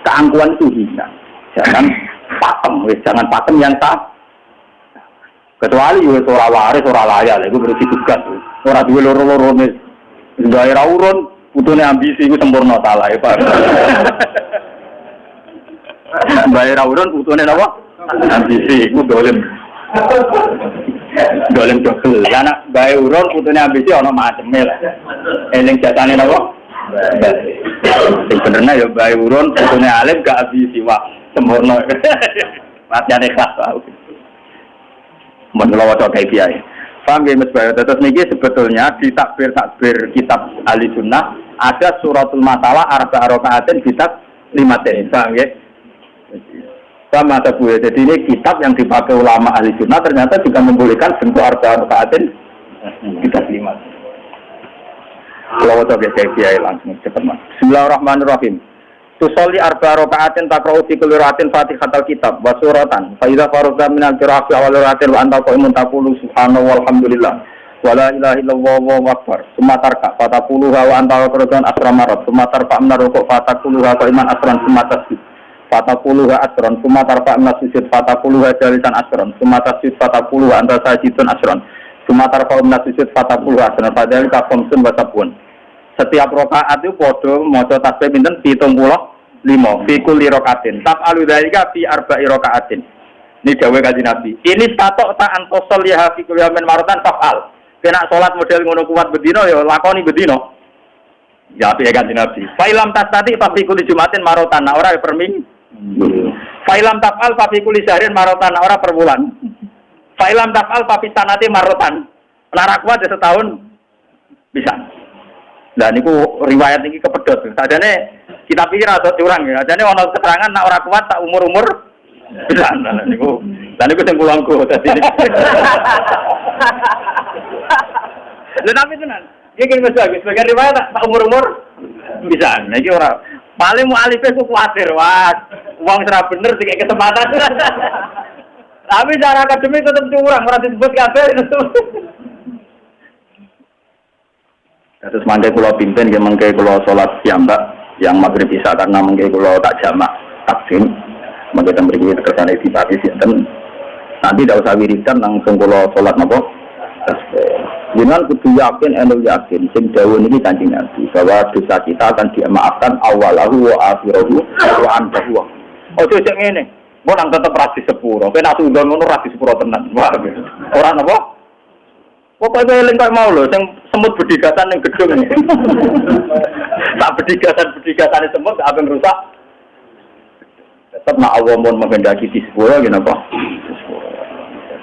keangkuhan itu hilang. Jangan pakem yang sah. Kecuali yo ora waris, ora layak, iku berarti tugas. Ora duwe loro-lorone. Gawe ra urun, putune ambisi iku sempurna salah ya, Pak. Gawe ra urun putune napa? Ambisi iku dolen. Dolen jogel. Lah nek gawe urun putune ambisi ana maceme lah. Eling jatane napa? Sing benerna ya gawe urun putune alim gak ambisi wah sempurna. Latihan ikhlas wae. Menelawa kayak kiai. Paham ya Mas Bayu? Terus niki sebetulnya di takbir kitab Ahli Sunnah ada suratul masalah arba rakaatin kitab 5 ten. Paham ya? Sama ada Bu. Jadi ini kitab yang dipakai ulama Ahli Sunnah ternyata juga membolehkan bentuk arba rakaatin kitab 5. Kalau kayak kiai langsung cepat Mas. Bismillahirrahmanirrahim. Tusolli arba rakaatin taqra'u fi kulli rakaatin Fatihatul kitab wa suratan. Fa idza faragha min al-qira'ati awal rakaatin wa anta qa'imun taqulu subhanallahi walhamdulillah wa la ilaha illallah wallahu akbar. Summa tarka fataquluha wa anta qira'atan asramarat. Summa tarfa min ruku' fataquluha qa'iman asran summa tasjud. Fataquluha asran summa tarfa min sujud fataquluha jalisan asran summa tasjud fataquluha anta sajidun asran. Summa tarfa min sujud fataquluha asran fadzalika khamsun wa sab'un. Setiap rakaat itu padha maca tasbih pinten 75 fi kulli rakaatin. Taf'alu dzalika fi arba'i rakaatin. Ini dawuh Kanjeng Nabi. Ini tatok ta antosol ya fi kulli yamin maratan taf'al. Kena salat model ngono kuat bedino ya lakoni bedino. Ya piye Kanjeng Nabi. Fa ilam tasati fa fi kulli jumatin maratan ora per minggu. Fa ilam taf'al fa fi kulli syahrin maratan ora per bulan. Fa ilam taf'al fa fi sanati maratan. Lara kuat setahun bisa. Dan itu riwayat ini kepedot. Sadane kita pikir atau curang ya. Sadane ono keterangan nak ora kuat tak umur bisa. Dan itu sing kulangku dadi. Lha tapi tenan. Iki wis bagus. Sebagai riwayat tak umur bisa. Nah iki ora paling mualife ku kuwatir. Wah, wong ora bener dikek kesempatan. Tapi secara akademik tetap curang, ora disebut kabeh. Terus mangke kula pimpin nggih mangke kula salat piyambak yang maghrib isya karena mangke kula tak jamak takdim mangke ten mriki kersane dipati sinten nanti ndak usah wiridan langsung kula salat napa jenengan kudu yakin sing dawuh niki Kanjeng Nabi bahwa dosa kita akan dimaafkan awalahu wa akhirahu wa antahu. Ojo sing ngene mbok nang tetep ra disepuro kena tundon ngono ra disepuro tenan ora napa. Pokoknya eling kok mau lho, yang semut bedigasan yang gedung ini. Tak bedigasan semut, tak apa yang rusak. Tetap nak Allah mau menghendaki di sepuro, gini apa?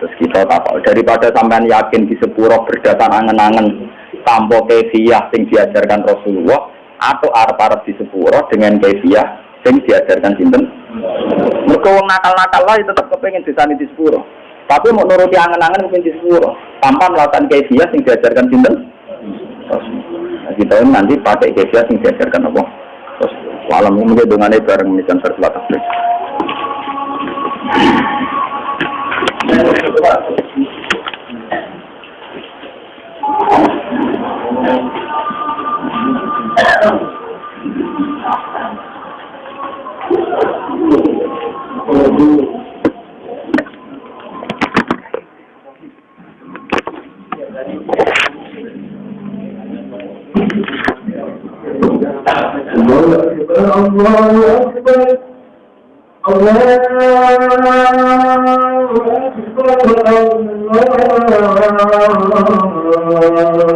Terus kita tahu, daripada sampean yakin di sepuro berdasar angen-angen tanpa kefiah yang diajarkan Rasulullah, atau arep-arep di sepuro dengan kefiah yang diajarkan sinten. Mereka wong nakal-nakal lah tetap kepengen disani di sepuro. Tapi mau nuruti angen-angen mungkin di sepuro tanpa melakukan kefiah yang diajarkan sinten. Nah, kita nanti pakai kefiah yang diajarkan apa? Terus malam ini mungkin dengannya bareng misalnya terselat tasbih. الله أكبر الله أكبر